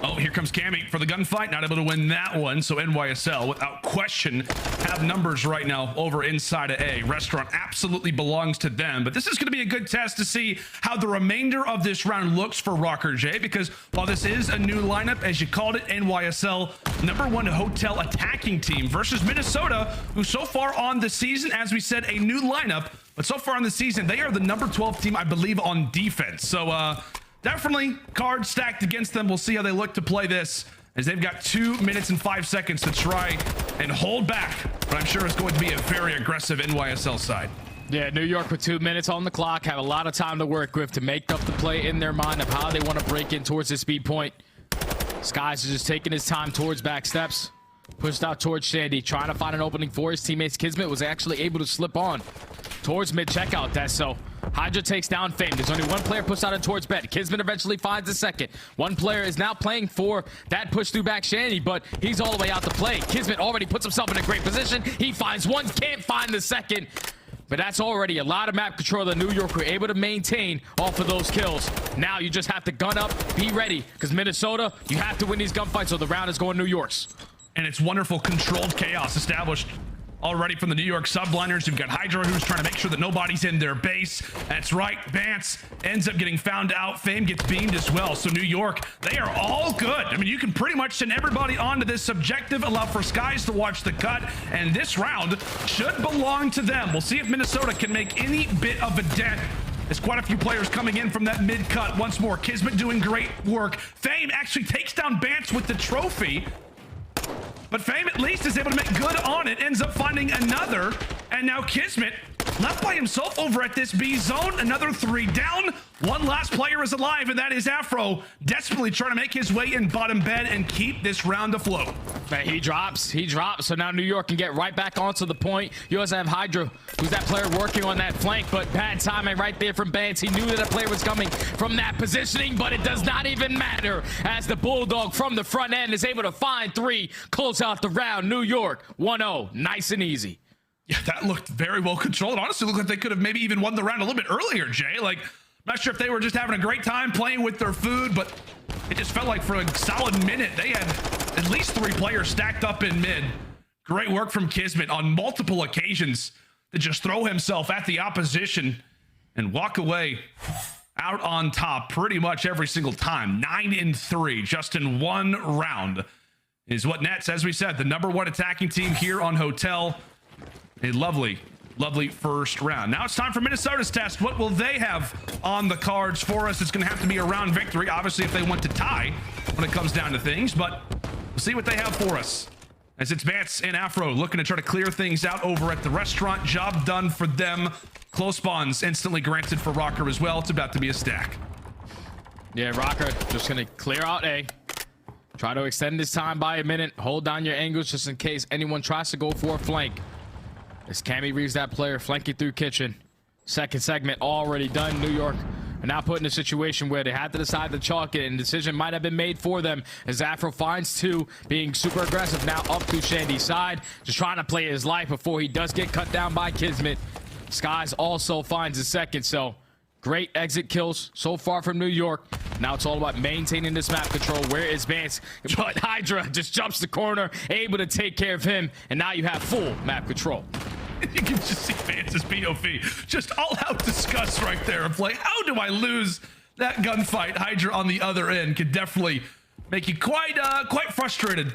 Oh, here comes Cammy for the gunfight. Not able to win that one. So NYSL, without question, have numbers right now over inside of A. Restaurant absolutely belongs to them. But this is going to be a good test to see how the remainder of this round looks for Røkkr, Jay. Because while this is a new lineup, as you called it, NYSL, #1 hotel attacking team versus Minnesota, who so far on the season, as we said, a new lineup. But so far on the season, they are the #12 team, I believe, on defense. So, definitely cards stacked against them. We'll see how they look to play this, as they've got 2 minutes and 5 seconds to try and hold back. But I'm sure it's going to be a very aggressive NYSL side. Yeah, New York with 2 minutes on the clock have a lot of time to work with to make up the play in their mind of how they want to break in towards the speed point. Skyz is just taking his time towards back steps. Pushed out towards Shandy, trying to find an opening for his teammates. KiSMET was actually able to slip on towards mid checkout. That's so. HyDra takes down Fame. There's only one player pushed out in towards Bet. KiSMET eventually finds the second. One player is now playing for that push through back Shandy, but he's all the way out to play. KiSMET already puts himself in a great position. He finds one, can't find the second. But that's already a lot of map control that New York were able to maintain off of those kills. Now you just have to gun up, be ready, because Minnesota, you have to win these gunfights, so the round is going New York's. And it's wonderful controlled chaos established already from the New York Subliners. You've got HyDra, who's trying to make sure that nobody's in their base. That's right, Bance ends up getting found out. Fame gets beamed as well. So New York, they are all good. I mean, you can pretty much send everybody onto this subjective, allow for Skyz to watch the cut, and this round should belong to them. We'll see if Minnesota can make any bit of a dent. There's quite a few players coming in from that mid cut. Once more, KiSMET doing great work. Fame actually takes down Bance with the trophy. But Fame at least is able to make good on it, ends up finding another, and now KiSMET left by himself over at this B zone. Another 3 down. One last player is alive, and that is Afro, desperately trying to make his way in bottom bed and keep this round afloat. Man, he drops, so now New York can get right back onto the point. You also have HyDra, who's that player working on that flank, but bad timing right there from Bance. He knew that a player was coming from that positioning, but it does not even matter as the Bulldog from the front end is able to find 3, close out the round. New York 1-0, nice and easy. Yeah, that looked very well controlled. Honestly, looked like they could have maybe even won the round a little bit earlier, Jay. Like, Not sure if they were just having a great time playing with their food, but it just felt like for a solid minute, they had at least 3 players stacked up in mid. Great work from KiSMET on multiple occasions to just throw himself at the opposition and walk away out on top pretty much every single time. 9-3 just in 1 round is what nets, as we said, the #1 attacking team here on Hotel. A lovely first round. Now it's time for Minnesota's test. What will they have on the cards for us? It's going to have to be a round victory, obviously, if they want to tie when it comes down to things, but we'll see what they have for us. As it's Bance and Afro looking to try to clear things out over at the restaurant. Job done for them. Close spawns instantly granted for Røkkr as well. It's about to be a stack. Yeah, Røkkr just going to clear out A. Try to extend this time by a minute. Hold down your angles just in case anyone tries to go for a flank. As Cammy reads that player flanking through kitchen. Second segment already done. New York are now put in a situation where they had to decide to chalk it, and the decision might have been made for them as Afro finds 2, being super aggressive now up through Shandy's side, just trying to play his life before he does get cut down by KiSMET. Skyz also finds a second, so great exit kills so far from New York. Now it's all about maintaining this map control. Where is Bance? But HyDra just jumps the corner, able to take care of him, and now you have full map control. You can just see Vance's POV. Just all out disgust right there of like, how do I lose that gunfight? HyDra on the other end could definitely make you quite frustrated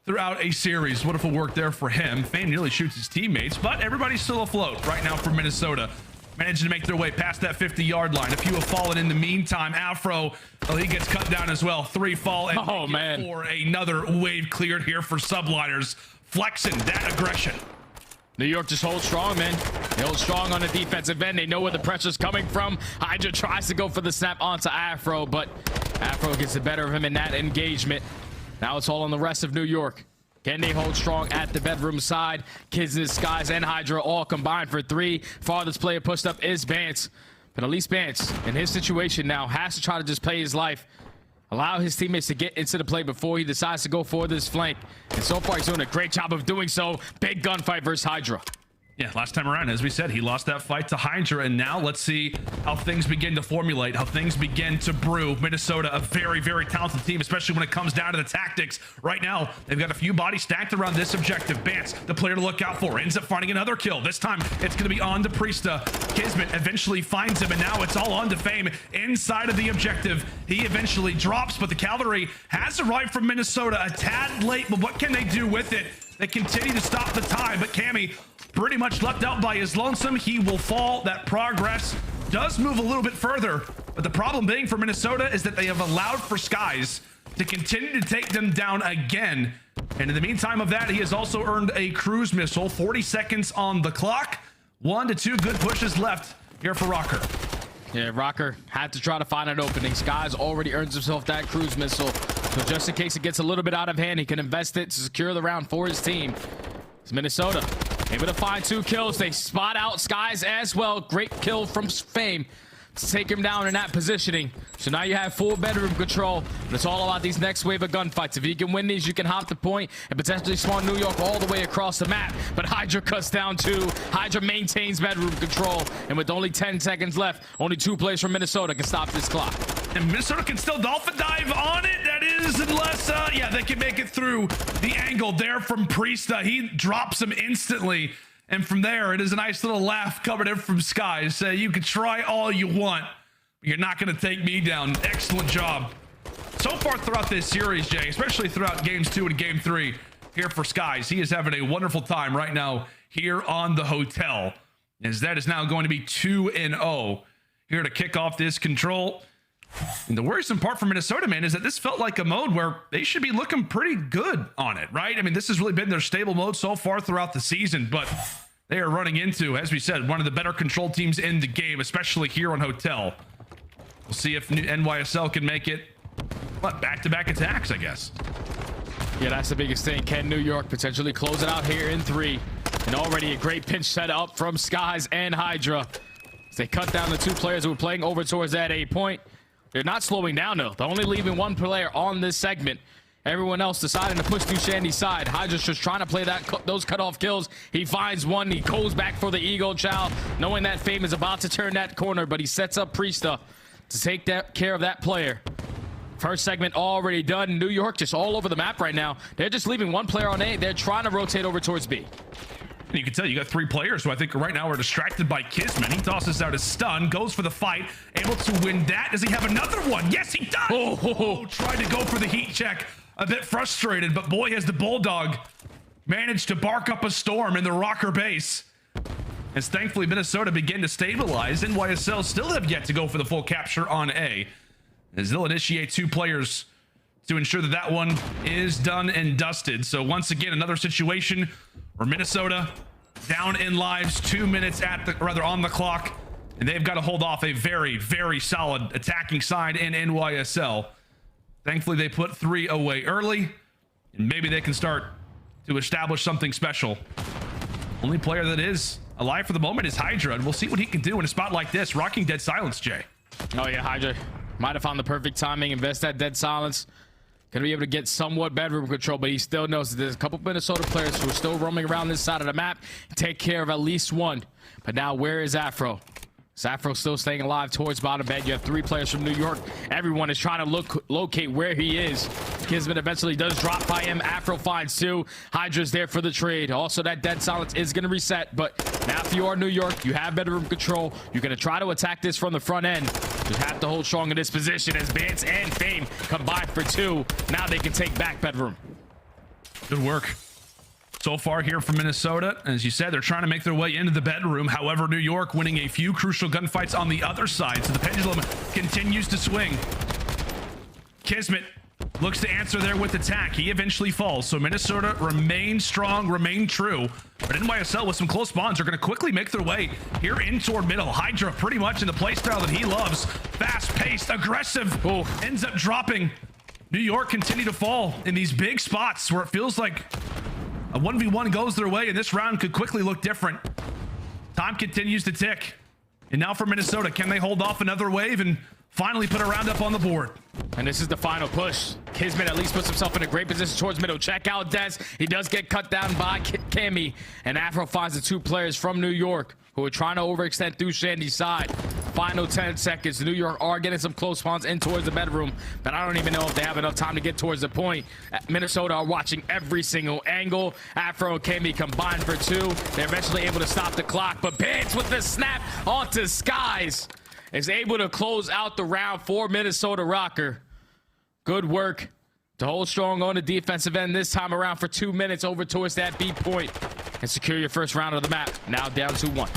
throughout a series. Wonderful work there for him. Fan nearly shoots his teammates, but everybody's still afloat right now for Minnesota. Managing to make their way past that 50-yard line. A few have fallen in the meantime. Afro, well, he gets cut down as well. 3 fall and for another wave cleared here for Subliners. Flexing that aggression. New York just holds strong, man. They hold strong on the defensive end. They know where the pressure's coming from. HyDra tries to go for the snap onto Afro, but Afro gets the better of him in that engagement. Now it's all on the rest of New York. Can they hold strong at the bedroom side? KiSMET, Skyz, and HyDra all combined for 3. Farthest player pushed up is Bance. But at least Bance, in his situation now, has to try to just play his life. Allow his teammates to get into the play before he decides to go for this flank. And so far, he's doing a great job of doing so. Big gunfight versus HyDra. Yeah, last time around, as we said, he lost that fight to HyDra, and now let's see how things begin to formulate, how things begin to brew. Minnesota, a very, very talented team, especially when it comes down to the tactics. Right now, they've got a few bodies stacked around this objective. Bance, the player to look out for, ends up finding another kill. This time, it's going to be on to Priestahh. KiSMET eventually finds him, and now it's all on to Fame inside of the objective. He eventually drops, but the cavalry has arrived from Minnesota a tad late, but what can they do with it? They continue to stop the time, but Cammy pretty much left out by his lonesome. He will fall. That progress does move a little bit further, but the problem being for Minnesota is that they have allowed for Skyz to continue to take them down again. And in the meantime of that, he has also earned a cruise missile. 40 seconds on the clock. 1 to 2 good pushes left here for Røkkr. Yeah, Røkkr had to try to find an opening. Skyz already earns himself that cruise missile. So just in case it gets a little bit out of hand, he can invest it to secure the round for his team. It's Minnesota able to find 2 kills. They spot out Skyz as well. Great kill from Fame to take him down in that positioning. So now you have full bedroom control. But it's all about these next wave of gunfights. If you can win these, you can hop the point and potentially spawn New York all the way across the map. But HyDra cuts down 2. HyDra maintains bedroom control. And with only 10 seconds left, only 2 players from Minnesota can stop this clock. And Minnesota can still dolphin dive on it. That is, unless, yeah, they can make it through the angle there from Priestahh. He drops him instantly. And from there, it is a nice little laugh coming in from Skyz. You can try all you want, but you're not going to take me down. Excellent job. So far throughout this series, Jay, especially throughout games 2 and game 3 here for Skyz. He is having a wonderful time right now here on the Hotel, as that is now going to be 2-0 here to kick off this control. And the worrisome part for Minnesota, man, is that this felt like a mode where they should be looking pretty good on it, right? I mean, this has really been their stable mode so far throughout the season, but they are running into, as we said, one of the better control teams in the game, especially here on Hotel. We'll see if NYSL can make it, what, back-to-back attacks, I guess. Yeah, that's the biggest thing. Can New York potentially close it out here in 3? And already a great pinch set up from Skyz and HyDra. As they cut down the 2 players who were playing over towards that A point. They're not slowing down, though. They're only leaving 1 player on this segment. Everyone else deciding to push through Shandy's side. HyDra's just trying to play those cutoff kills. He finds one. He goes back for the Eagle Chow, knowing that Fame is about to turn that corner, but he sets up Priestahh to take care of that player. First segment already done. New York just all over the map right now. They're just leaving one player on A. They're trying to rotate over towards B. And you can tell you got 3 players who I think right now are distracted by KiSMET. He tosses out his stun, goes for the fight, able to win that. Does he have another one? Yes, he does! Oh, tried to go for the heat check. A bit frustrated, but boy, has the Bulldog managed to bark up a storm in the Røkkr base. As thankfully Minnesota begin to stabilize, NYSL still have yet to go for the full capture on A, as they'll initiate 2 players to ensure that that one is done and dusted. So once again, another situation where Minnesota down in lives, 2 minutes on the clock, and they've got to hold off a very, very solid attacking side in NYSL. Thankfully, they put 3 away early, and maybe they can start to establish something special. Only player that is alive for the moment is HyDra, and we'll see what he can do in a spot like this, rocking Dead Silence, Jay. Oh yeah, HyDra might have found the perfect timing, invest that Dead Silence. Gonna be able to get somewhat bedroom control, but he still knows that there's a couple Minnesota players who are still roaming around this side of the map. Take care of at least one. But now, where is Afro? Is Afro still staying alive towards bottom bed? You have 3 players from New York. Everyone is trying to locate where he is. KiSMET eventually does drop by him. Afro finds 2. HyDra's there for the trade. Also, that Dead Silence is going to reset. But now if you are New York, you have bedroom control. You're going to try to attack this from the front end. You have to hold strong in this position as Bance and Fame combine for 2. Now they can take back bedroom. Good work so far here from Minnesota. As you said, they're trying to make their way into the bedroom. However, New York winning a few crucial gunfights on the other side, so the pendulum continues to swing. KiSMET looks to answer there with attack. He eventually falls, so Minnesota remain strong, remain true. But NYSL with some close spawns are going to quickly make their way here in toward middle. HyDra pretty much in the playstyle that he loves. Fast-paced, aggressive. Ends up dropping. New York continue to fall in these big spots where it feels like a 1v1 goes their way, and this round could quickly look different. Time continues to tick. And now for Minnesota, can they hold off another wave and finally put a round up on the board? And this is the final push. KiSMET at least puts himself in a great position towards middle. Check out Des. He does get cut down by Cammy. And Afro finds the 2 players from New York who are trying to overextend through Shandy's side. Final 10 seconds. New York are getting some close spawns in towards the bedroom, but I don't even know if they have enough time to get towards the point. Minnesota are watching every single angle. Afro and Cammy combined for 2. They're eventually able to stop the clock, but Bance with the snap onto Skyz is able to close out the round for Minnesota Røkkr. Good work to hold strong on the defensive end this time around for 2 minutes over towards that B point and secure your first round of the map. Now down 2-1.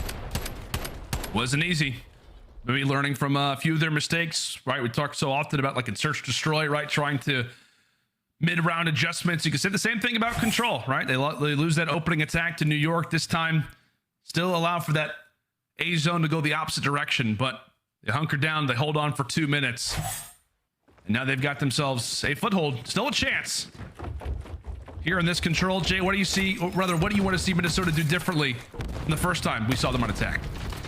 Wasn't easy. Maybe learning from a few of their mistakes, right? We talk so often about like in search destroy, right? Trying to mid-round adjustments. You can say the same thing about control, right? They lose that opening attack to New York this time. Still allow for that A zone to go the opposite direction, but they hunker down. They hold on for 2 minutes. And now they've got themselves a foothold. Still a chance. Here in this control, Jay, what do you see, or rather, what do you want to see Minnesota do differently than the first time we saw them on attack?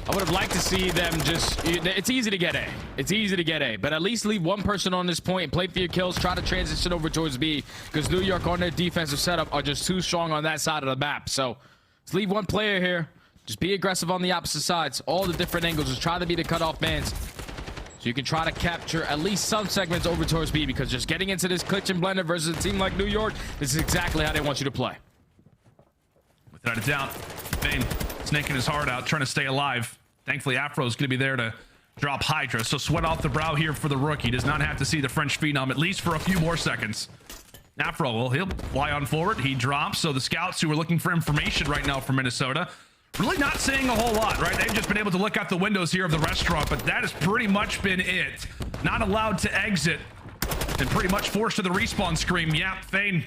I would have liked to see them just, it's easy to get A. It's easy to get A, but at least leave one person on this point and play for your kills. Try to transition over towards B, because New York on their defensive setup are just too strong on that side of the map. So let's leave one player here. Just be aggressive on the opposite sides. All the different angles. Just try to be the cutoff Bance. So you can try to capture at least some segments over towards B, because just getting into this glitch and blender versus a team like New York, this is exactly how they want you to play. Without a doubt, Bane snaking his heart out, trying to stay alive. Thankfully, Afro's going to be there to drop HyDra. So sweat off the brow here for the rookie. Does not have to see the French phenom, at least for a few more seconds. Afro, well, he'll fly on forward. He drops. So the scouts who are looking for information right now from Minnesota, really not saying a whole lot, right? They've just been able to look out the windows here of the restaurant, but that has pretty much been it. Not allowed to exit and pretty much forced to the respawn screen. Yeah, Thane,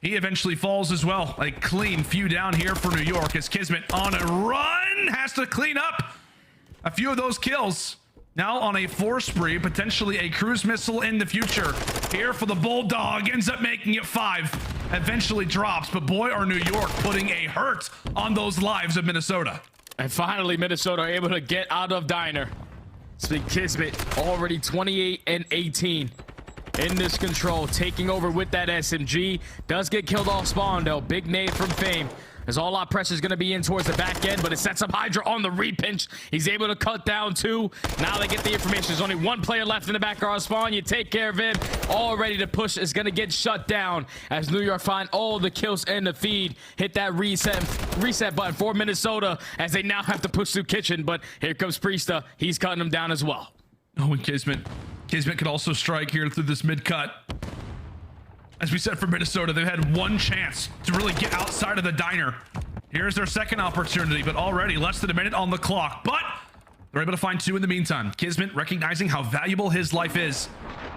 he eventually falls as well. A clean few down here for New York as KiSMET on a run has to clean up a few of those kills. Now on a 4 spree, potentially a cruise missile in the future. Here for the Bulldog, ends up making it 5. Eventually drops, but boy are New York putting a hurt on those lives of Minnesota. And finally, Minnesota are able to get out of Diner. Speak KiSMET already 28 and 18. in this control, taking over with that SMG. Does get killed off spawn though. Big nade from Fame. As all our pressure is going to be in towards the back end, but it sets up HyDra on the repinch. He's able to cut down 2. Now they get the information. There's only 1 player left in the back of spawn. You take care of him. All ready to push is going to get shut down as New York find all the kills in the feed. Hit that reset button for Minnesota as they now have to push through kitchen, but here comes Priestahh. He's cutting them down as well. Oh, and KiSMET could also strike here through this mid-cut. As we said for Minnesota, they've had 1 chance to really get outside of the diner. Here's their second opportunity, but already less than a minute on the clock. But they're able to find 2 in the meantime. KiSMET, recognizing how valuable his life is,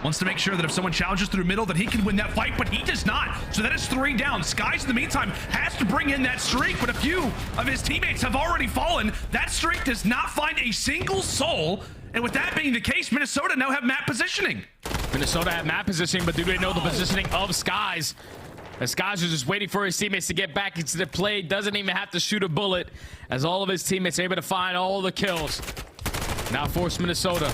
wants to make sure that if someone challenges through middle, that he can win that fight, but he does not. So that is 3 down. Skyz, in the meantime, has to bring in that streak, but a few of his teammates have already fallen. That streak does not find a single soul. And with that being the case, Minnesota now have map positioning. Minnesota have map positioning, but do they know the positioning of Skyz? As Skyz is just waiting for his teammates to get back into the play, doesn't even have to shoot a bullet, as all of his teammates are able to find all the kills. Now force Minnesota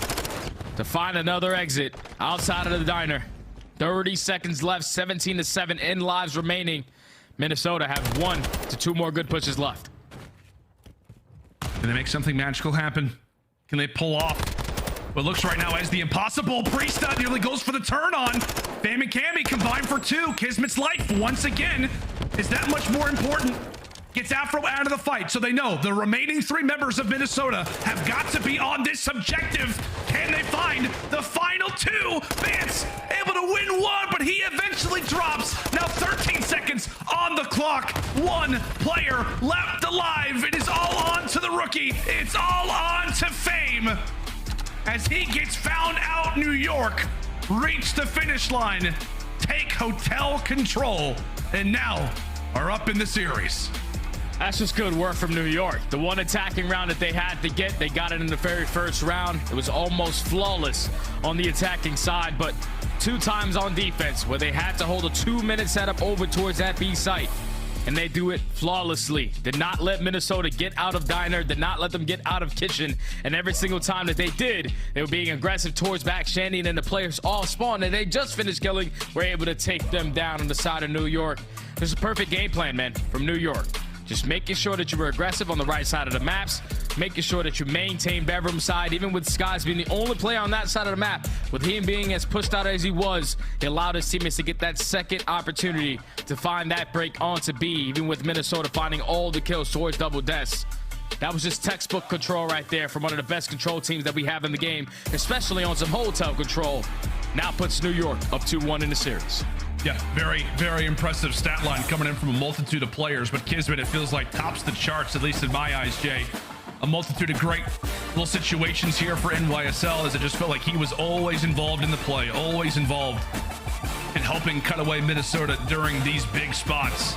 to find another exit outside of the diner. 30 seconds left, 17-7 in lives remaining. Minnesota have 1 to 2 more good pushes left. Can they make something magical happen? Can they pull off what looks right now as the impossible? Priestahh nearly goes for the turn on. Fame and Cammy combined for 2. KiSMET's life once again is that much more important. Gets Afro out of the fight, so they know the remaining 3 members of Minnesota have got to be on this objective. Can they find the final 2? Bance able to win 1, but he eventually drops. Now 13 seconds on the clock. 1 player left alive. It is all on to the rookie. It's all on to Fame. As he gets found out, New York reach the finish line, take hotel control, and now are up in the series. That's just good work from New York. The 1 attacking round that they had to get, they got it in the very first round. It was almost flawless on the attacking side, but 2 times on defense where they had to hold a 2-minute setup over towards that B site. And they do it flawlessly. Did not let Minnesota get out of diner, did not let them get out of kitchen. And every single time that they did, they were being aggressive towards back Shandy and the players all spawn, and they just finished killing, were able to take them down on the side of New York. This is a perfect game plan, man, from New York. Just making sure that you were aggressive on the right side of the maps, making sure that you maintain bedroom side, even with Skyz being the only player on that side of the map. With him being as pushed out as he was, he allowed his teammates to get that second opportunity to find that break onto B, even with Minnesota finding all the kills towards double deaths. That was just textbook control right there from one of the best control teams that we have in the game, especially on some hotel control. Now puts New York up 2-1 in the series. Yeah, very, very impressive stat line coming in from a multitude of players, but KiSMET, it feels like tops the charts, at least in my eyes, Jay. A multitude of great little situations here for NYSL, as it just felt like he was always involved in the play, always involved in helping cut away Minnesota during these big spots.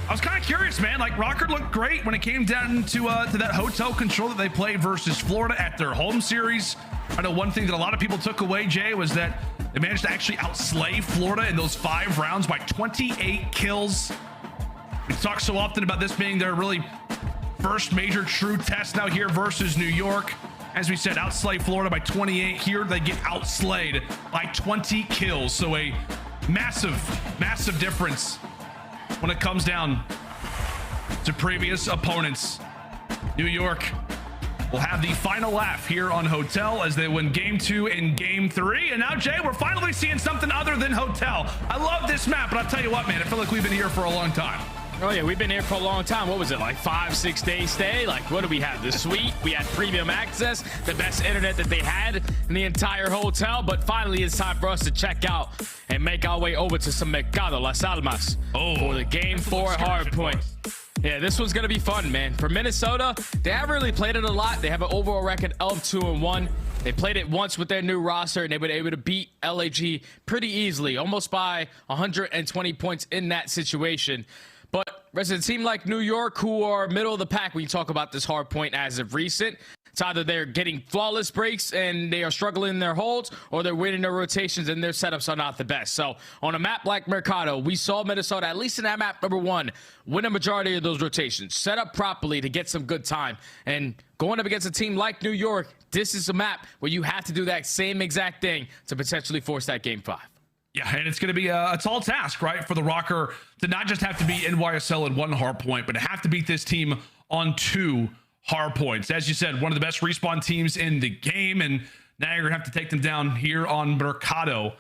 I was kind of curious, man. Like, Røkkr looked great when it came down to that hotel control that they played versus Florida at their home series. I know one thing that a lot of people took away, Jay, was that they managed to actually outslay Florida in those 5 rounds by 28 kills. We talk so often about this being their really first major true test now here versus New York. As we said, outslay Florida by 28. Here they get outslayed by 20 kills. So a massive, massive difference when it comes down to previous opponents. New York will have the final laugh here on Hotel as they win game 2 and game 3. And now, Jay, we're finally seeing something other than Hotel. I love this map, but I'll tell you what, man, I feel like we've been here for a long time. Oh yeah, we've been here for a long time. What was it, like 5-6 days stay? Like, what do we have? The suite, we had premium access, the best internet that they had in the entire hotel. But finally, it's time for us to check out and make our way over to some Mercado Las Almas for the game 4 hardpoint. Yeah, this one's gonna be fun, man. For Minnesota, they haven't really played it a lot. They have an overall record of 2-1. They played it once with their new roster, and they were able to beat LAG pretty easily, almost by 120 points in that situation. But as a team like New York, who are middle of the pack when you talk about this hard point as of recent, it's either they're getting flawless breaks and they are struggling in their holds, or they're winning their rotations and their setups are not the best. So on a map like Mercado, we saw Minnesota, at least in that map number 1, win a majority of those rotations, set up properly to get some good time. And going up against a team like New York, This is a map where you have to do that same exact thing to potentially force that game 5. Yeah, and it's going to be a tall task, right, for the Røkkr to not just have to beat NYSL in 1 hard point, but to have to beat this team on 2 hard points. As you said, one of the best respawn teams in the game, and now you're going to have to take them down here on Mercado.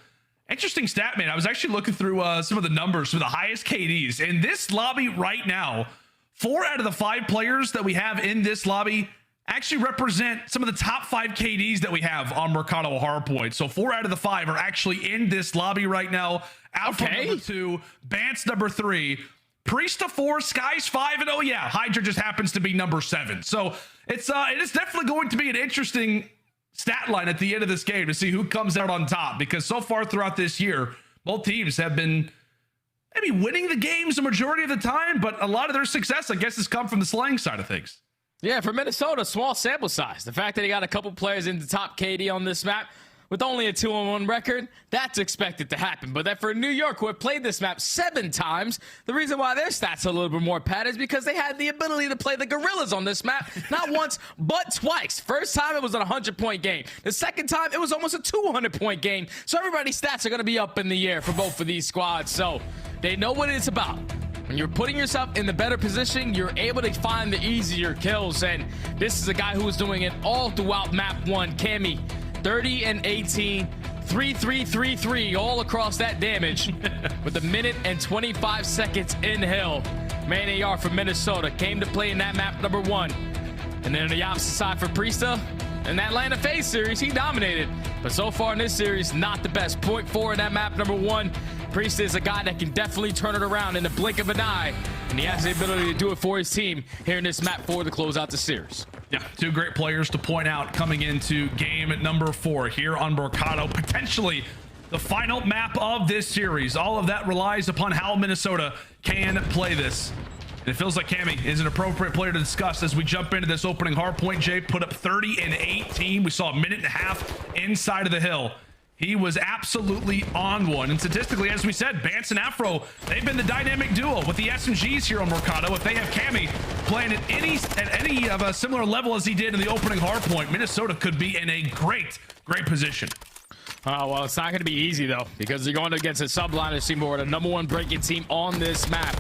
Interesting stat, man. I was actually looking through some of the numbers for the highest KDs. In this lobby right now, 4 out of the 5 players that we have in this lobby actually represent some of the top 5 KDs that we have on Mercado Hardpoint. So 4 out of the 5 are actually in this lobby right now. Alpha number 2, Bance number 3, Priestahh 4, Skyz 5, and oh yeah, HyDra just happens to be number 7. So it is definitely going to be an interesting stat line at the end of this game to see who comes out on top, because so far throughout this year, both teams have been maybe winning the games the majority of the time, but a lot of their success, I guess, has come from the slaying side of things. Yeah, for Minnesota, small sample size. The fact that he got a couple players in the top KD on this map with only a 2-1 record, that's expected to happen. But that for New York, who have played this map 7 times, the reason why their stats are a little bit more padded is because they had the ability to play the Guerrillas on this map, not once, but twice. First time, it was a 100-point game. The second time, it was almost a 200-point game. So everybody's stats are going to be up in the air for both of these squads. So they know what it's about. When you're putting yourself in the better position, you're able to find the easier kills. And this is a guy who was doing it all throughout map 1. Cammy, 30 and 18, 3-3-3-3 all across that damage with 1 minute and 25 seconds in hell. Man, AR from Minnesota came to play in that map number 1. And then on the opposite side for Priestahh, in that Atlanta FaZe series, he dominated. But so far in this series, not the best. 0.4 in that map number 1. Priestahh is a guy that can definitely turn it around in the blink of an eye, and he has the ability to do it for his team here in this map 4 to close out the series. Yeah, 2 great players to point out coming into game number 4 here on Mercado, potentially the final map of this series. All of that relies upon how Minnesota can play this. And it feels like Cammy is an appropriate player to discuss as we jump into this opening hardpoint. Jay put up 30 and 18. We saw 1.5 minutes inside of the hill. He was absolutely on one. And statistically, as we said, Bance and Afro, they've been the dynamic duo with the SMGs here on Mercado. If they have Cammy playing at any of a similar level as he did in the opening hardpoint, Minnesota could be in a great position. Well, it's not going to be easy, though, because they're going against a Subliners team who are the #1 breaking team on this map.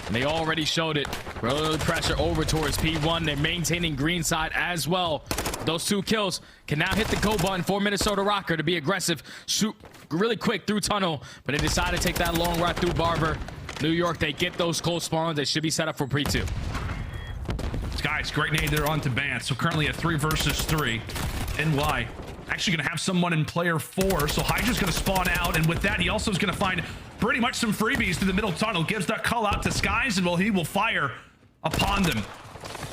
And they already showed it. Really pressure over towards P1. They're maintaining green side as well. Those 2 kills can now hit the go button for Minnesota Røkkr to be aggressive, shoot really quick through tunnel, but they decide to take that long route through Barber. New York, they get those close spawns. They should be set up for pre-2. Skyz, great nade there onto Bance. So currently a 3 versus 3. NY actually going to have someone in player 4. So HyDra's going to spawn out, and with that, he also is going to find pretty much some freebies through the middle tunnel. Gives that call out to Skyz, and well, he will fire upon them.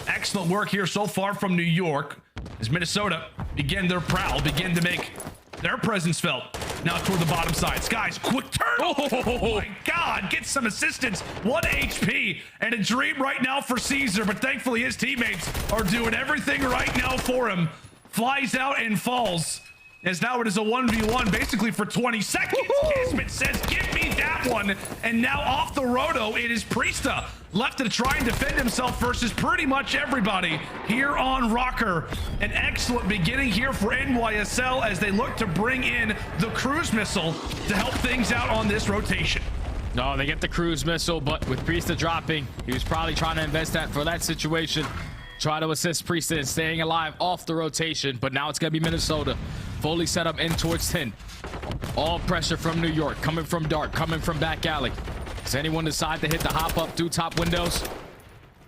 Excellent work here so far from New York as Minnesota begin their prowl, begin to make their presence felt. Now toward the bottom side. Skyz, quick turn. Oh my God, get some assistance. 1 HP and a dream right now for Caesar, but thankfully his teammates are doing everything right now for him. Flies out and falls. As now it is a 1v1 basically for 20 seconds. KiSMET says, give me that one. And now off the roto, it is Priestahh left to try and defend himself versus pretty much everybody here on Røkkr. An excellent beginning here for NYSL as they look to bring in the cruise missile to help things out on this rotation. No, they get the cruise missile, but with Priestahh dropping, he was probably trying to invest that for that situation. Try to assist Priestahh in staying alive off the rotation, but now it's going to be Minnesota. Fully set up in towards 10. All pressure from New York, coming from dark, coming from back alley. Does anyone decide to hit the hop up through top windows?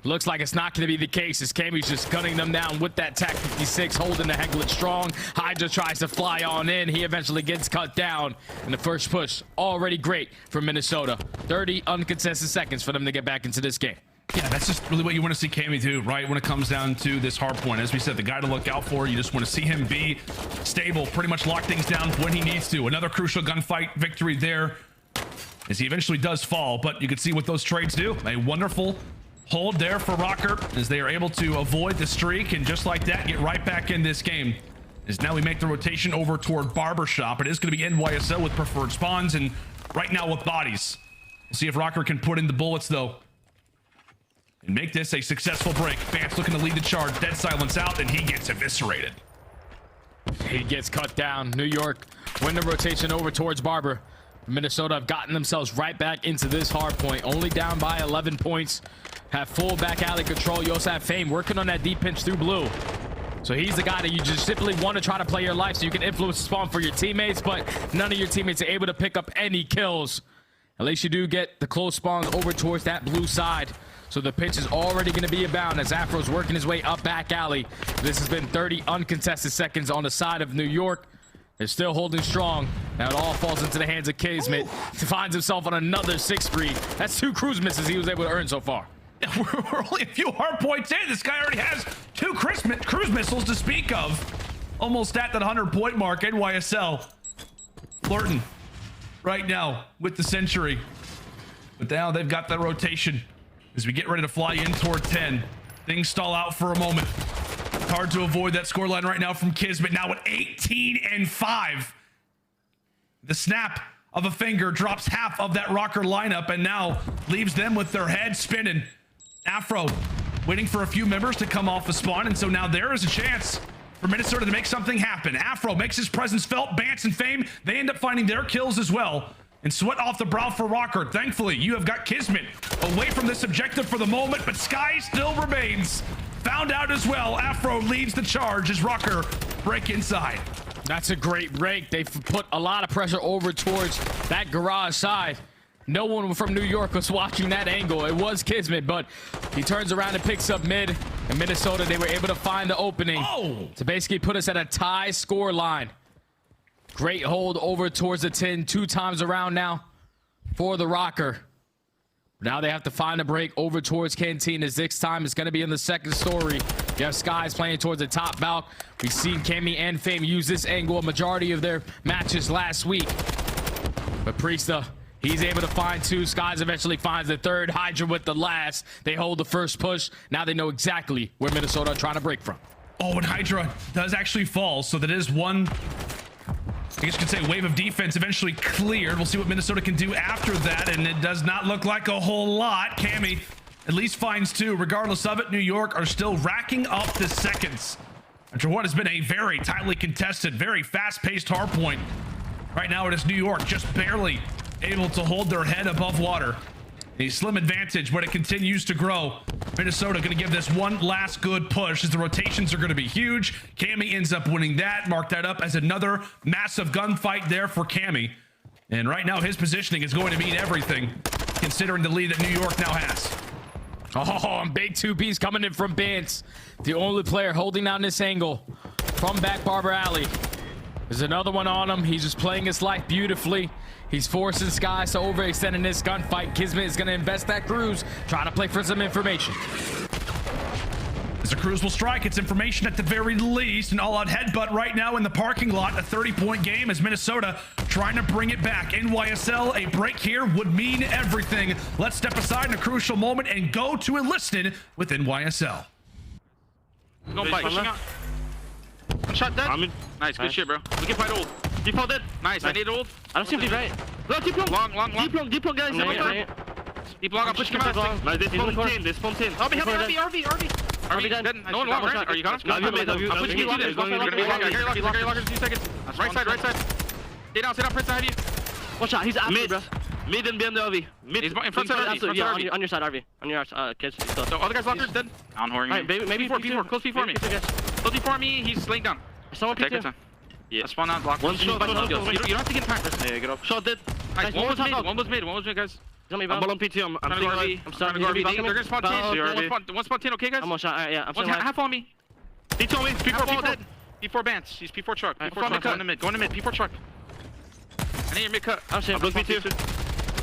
Looks like it's not going to be the case as Cammy's just gunning them down with that TAC 56, holding the Hecklet strong. HyDra tries to fly on in. He eventually gets cut down. And the first push, already great for Minnesota. 30 uncontested seconds for them to get back into this game. Yeah, that's just really what you want to see Cammy do, right? When it comes down to this hard point. As we said, the guy to look out for, you just want to see him be stable, pretty much lock things down when he needs to. Another crucial gunfight victory there as he eventually does fall, but you can see what those trades do. A wonderful hold there for Røkkr as they are able to avoid the streak and just like that, get right back in this game. As now we make the rotation over toward Barbershop. It is going to be NYSL with preferred spawns and right now with bodies. We'll see if Røkkr can put in the bullets though and make this a successful break. Bance looking to lead the charge. Dead silence out, and he gets eviscerated. He gets cut down. New York win the rotation over towards Barber. Minnesota have gotten themselves right back into this hard point, only down by 11 points. Have full back alley control. You also have Fame working on that deep pinch through blue. So he's the guy that you just simply want to try to play your life so you can influence the spawn for your teammates, but none of your teammates are able to pick up any kills. At least you do get the close spawns over towards that blue side. So the pitch is already going to be abound as Afro's working his way up back alley. This has been 30 uncontested seconds on the side of New York. They're still holding strong. Now it all falls into the hands of KiSMET. He finds himself on another 6 free. That's 2 cruise misses he was able to earn so far. We're only a few hard points in. This guy already has 2 cruise missiles to speak of. Almost at that 100-point mark. NYSL flirting right now with the century. But now they've got that rotation as we get ready to fly in toward 10. Things stall out for a moment. Hard to avoid that scoreline right now from KiSMET. Now at 18-5. The snap of a finger drops half of that Røkkr lineup and now leaves them with their head spinning. Afro waiting for a few members to come off the spawn, and so now there is a chance for Minnesota to make something happen. Afro makes his presence felt. Bance and Fame, they end up finding their kills as well. And sweat off the brow for Røkkr. Thankfully, you have got KiSMET away from this objective for the moment, but Skyz still remains. Found out as well. Afro leads the charge as Røkkr break inside. That's a great break. They've put a lot of pressure over towards that garage side. No one from New York was watching that angle. It was KiSMET, but he turns around and picks up mid. In Minnesota, they were able to find the opening to basically put us at a tie score line. Great hold over towards the 10 2 times around now for the Røkkr. Now they have to find a break over towards Canteen. As this time is going to be in the second story. You have Skyz playing towards the top balk. We've seen Cammy and Fame use this angle a majority of their matches last week. But Priestahh, he's able to find 2. Skyz eventually finds the 3rd. HyDra with the last. They hold the first push. Now they know exactly where Minnesota are trying to break from. Oh, and HyDra does actually fall. So that is one, I guess you could say, wave of defense eventually cleared. We'll see what Minnesota can do after that, and it does not look like a whole lot. Cammy at least finds 2. Regardless of it, New York are still racking up the seconds after what has been a very tightly contested, very fast-paced hardpoint. Right now it is New York just barely able to hold their head above water. A slim advantage, but it continues to grow. Minnesota going to give this one last good push as the rotations are going to be huge. Cammy ends up winning that. Mark that up as another massive gunfight there for Cammy. And right now his positioning is going to mean everything, considering the lead that New York now has. Oh, and big 2Bs coming in from Bance. The only player holding down this angle from back Barber Alley. There's another one on him. He's just playing his life beautifully. He's forcing Skyz to overextend in this gunfight. KiSMET is going to invest that cruise, trying to play for some information. As the cruise will strike, it's information at the very least. An all-out headbutt right now in the parking lot. A 30-point game as Minnesota trying to bring it back. NYSL, a break here would mean everything. Let's step aside in a crucial moment and go to enlisted with NYSL. Don't fight. One shot dead. Nice, good shit, bro. We can fight ult. Default dead. Nice, I need ult. I don't see him deep right. No, deep long. Deep long, guys. Deep long, I'm pushing him out. Nice, this phone 10. RV dead. No one long, right? Are you got him? I'm pushing you to this. You're gonna be long. I carry locker in 2 seconds. Right side. Stay down, Prince ahead of you. One shot, he's absolute, bro. Mid and behind the RV. Mid. He's in front of RV. Yeah, on your side, RV. On your kids. So other guy's lockers dead. I'm whoring him. Maybe P4. Close P4 me. Close P4 me. He's laying down. Someone P2. Yeah. Spawn out. Block. One shot. You don't have to get time. Yeah, get up. Shot dead. Nice. One was mid, guys. I'm on P2. I'm starting RV. They're gonna spawn 10. One spawn 10. Okay, guys. I'm on shot. Yeah. I'm half on me. P2 me. P4 dead. P4 Bance. He's P4 truck. P4 go in the mid. P4 truck. I need your mid cut. I'm blue P2.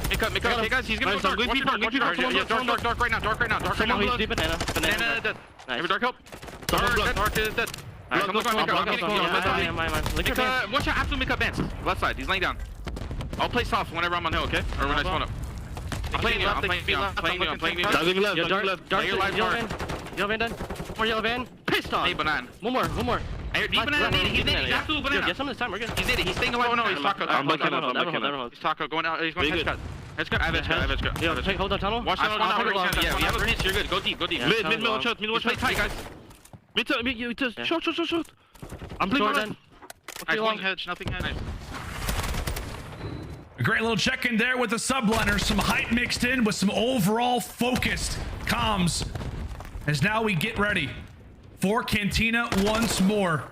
Mid cut. Okay, guys. He's gonna go dark. Yeah, dark right now. Dark right now. He's deep banana. Banana dead. Every dark help. Dark is dead. Watch out after make up Bance. Left side, he's laying down. I'll play soft whenever I'm on hill, okay? Or when I spawn up. I'm playing you. Dark Yellow van done. More yellow van. Priestahh. Hey, banana. One more. He's banana. He's absolute banana. Get some this time, we're good. He's needed. He's staying alive. Oh no, he's taco. I'm backing up. He's taco going out. He's going to headshot. Headshot. I have headshot. Yeah, hold that tunnel. Watch that. Yeah, we have a pinch. You're good. Go deep. Mid, shot. Play tight, guys. Shoot. I'm playing Nice, one hedge, nothing hedge. Nice. A great little check-in there with the subliners. Some hype mixed in with some overall focused comms. As now we get ready for Cantina once more.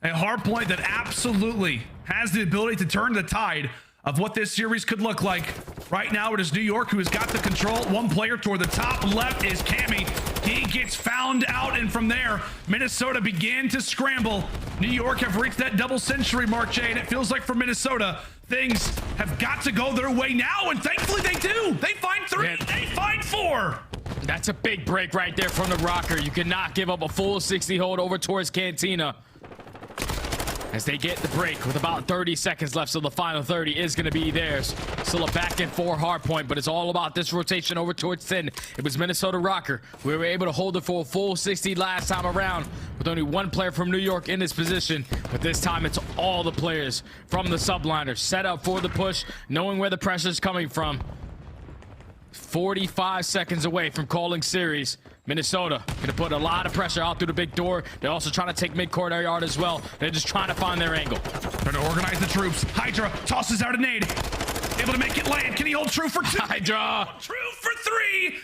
A hard point that absolutely has the ability to turn the tide of what this series could look like. Right now it is New York who has got the control. One player toward the top left is Cammy. He gets found out, and from there, Minnesota began to scramble. New York have reached that double century mark, Jay, and it feels like for Minnesota, things have got to go their way now, and thankfully they do. They find 3, they find 4. That's a big break right there from the Røkkr. You cannot give up a full 60 hold over towards Cantina. As they get the break with about 30 seconds left, so the final 30 is going to be theirs. Still a back and 4 hard point, but it's all about this rotation over towards thin. It was Minnesota Røkkr. We were able to hold it for a full 60 last time around with only one player from New York in this position, but this time it's all the players from the subliners set up for the push, knowing where the pressure is coming from. 45 seconds away from calling series. Minnesota gonna put a lot of pressure out through the big door. They're also trying to take mid-court yard as well. They're just trying to find their angle. Trying to organize the troops. HyDra tosses out a nade. Able to make it land. Can he hold true for 2? HyDra. True for 3.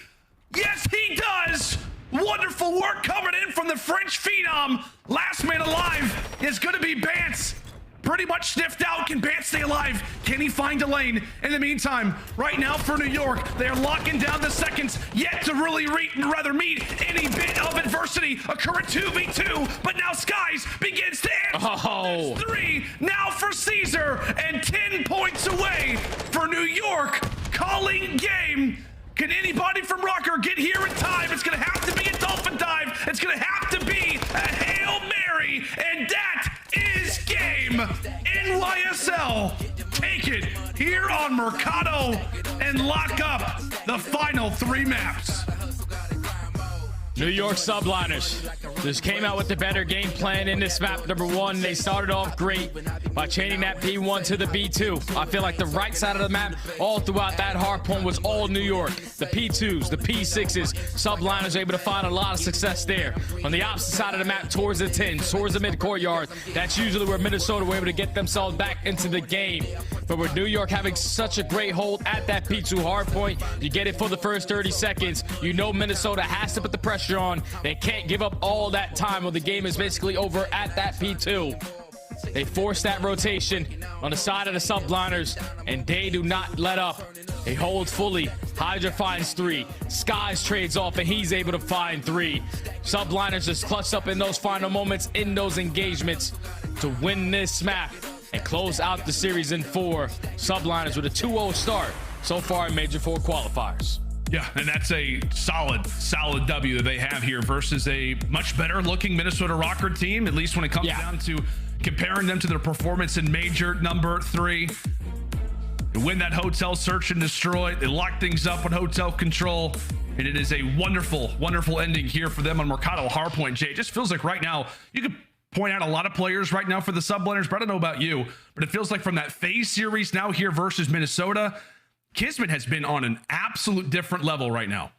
Yes, he does. Wonderful work coming in from the French phenom. Last man alive is gonna be Bance. Pretty much sniffed out. Can Bance stay alive? Can he find a lane? In the meantime, right now for New York, they're locking down the seconds yet to really meet any bit of adversity. A current 2v2, but now Skyz begins to answer. 3 now for Caesar, and 10 points away for New York. Calling game. Can anybody from Røkkr get here in time? It's gonna have to be a dolphin dive. It's gonna have to be a Hail Mary, and that is game. NYSL take it here on Mercado and lock up the final 3 maps. New York Subliners just came out with the better game plan in this map. Number 1, they started off great by chaining that B1 to the B2. I feel like the right side of the map all throughout that hard point was all New York. The P2s, the P6s, Subliners able to find a lot of success there. On the opposite side of the map towards the 10s, towards the mid-courtyard, that's usually where Minnesota were able to get themselves back into the game. But with New York having such a great hold at that P2 hard point, you get it for the first 30 seconds. You know Minnesota has to put the pressure on. They can't give up all that time when the game is basically over at that P2. They force that rotation on the side of the subliners, and they do not let up. They hold fully. HyDra finds 3. Skyz trades off, and he's able to find 3. Subliners just clutch up in those final moments, in those engagements, to win this map and close out the series in 4. Subliners with a 2-0 start so far in Major IV Qualifiers. Yeah, and that's a solid W that they have here versus a much better looking Minnesota Røkkr team, at least when it comes down to comparing them to their performance in Major number 3. They win that hotel search and destroy. They lock things up with hotel control, and it is a wonderful ending here for them on Mercado Hardpoint. Jay, it just feels like right now you could point out a lot of players right now for the subliners, but I don't know about you, but it feels like from that FaZe series now here versus Minnesota, KiSMET has been on an absolute different level right now.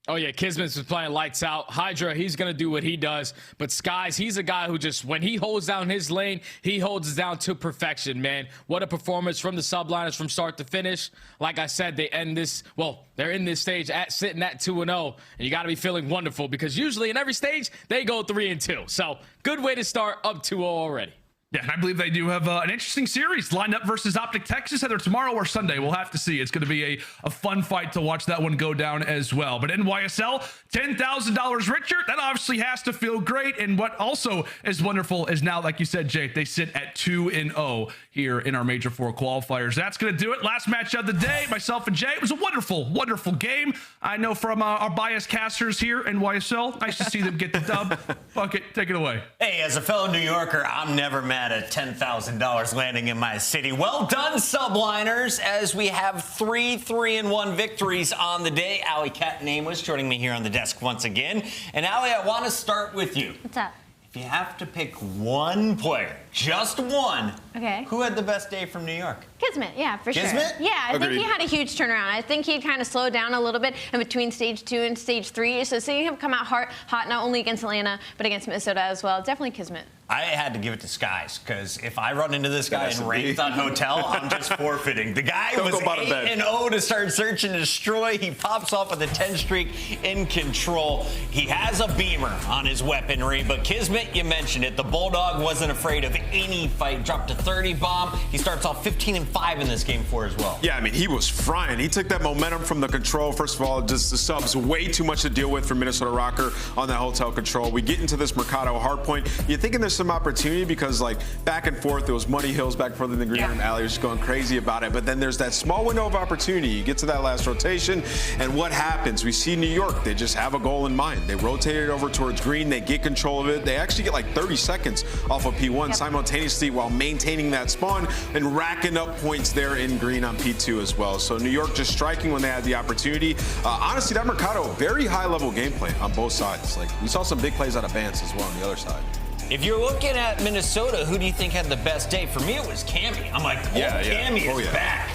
Oh yeah, KiSMET's been playing lights out. HyDra, he's gonna do what he does. But Skyz, he's a guy who just, when he holds down his lane, he holds it down to perfection, man. What a performance from the subliners from start to finish. Like I said, they end this, well, they're in this stage sitting at 2-0, and you gotta be feeling wonderful because usually in every stage, they go 3-2. So good way to start up 2-0 already. Yeah, and I believe they do have an interesting series lined up versus OpTic Texas, either tomorrow or Sunday. We'll have to see. It's going to be a fun fight to watch that one go down as well. But NYSL, $10,000 richer. That obviously has to feel great. And what also is wonderful is now, like you said, Jake, they sit at 2-0 here in our Major IV Qualifiers. That's going to do it. Last match of the day, myself and Jay. It was a wonderful game. I know from our biased casters here, NYSL, nice to see them get the dub. Fuck it, take it away. Hey, as a fellow New Yorker, I'm never mad at $10,000 landing in my city. Well done, subliners, as we have 3 3-1 victories on the day. Alley Cat Name was joining me here on the desk once again. And Alley, I want to start with you. What's up? if you have to pick one player, just one, okay, who had the best day from New York? KiSMET, yeah, for sure. KiSMET? Yeah, I think Agreed. he had a huge turnaround. I think he kind of slowed down a little bit in between stage 2 and stage 3. So seeing him come out hot not only against Atlanta, but against Minnesota as well, definitely KiSMET. I had to give it to Skyz, because if I run into this guy in Wraith on Hotel, I'm just forfeiting. The guy was 8-0 to start search and destroy. He pops off with a 10 streak in control. He has a beamer on his weaponry, but KiSMET, you mentioned it, the Bulldog wasn't afraid of any fight. Dropped a 30 bomb. He starts off 15-5 in this game 4 as well. Yeah, I mean, he was frying. He took that momentum from the control. First of all, just the subs, way too much to deal with for Minnesota Røkkr on that Hotel control. We get into this Mercado hardpoint. You're thinking there's some opportunity because, like, back and forth, there was Muddy Hills back and forth in the green room. Alley was just going crazy about it. But then there's that small window of opportunity. You get to that last rotation, and what happens? We see New York. They just have a goal in mind. They rotate it over towards green. They get control of it. They actually get like 30 seconds off of P1 simultaneously while maintaining that spawn and racking up points there in green on P2 as well. So New York just striking when they had the opportunity. Honestly, that Mercado, very high-level gameplay on both sides. Like, we saw some big plays out of Bance as well on the other side. If you're looking at Minnesota, who do you think had the best day? For me, it was Cammy. I'm like, Cammy is back.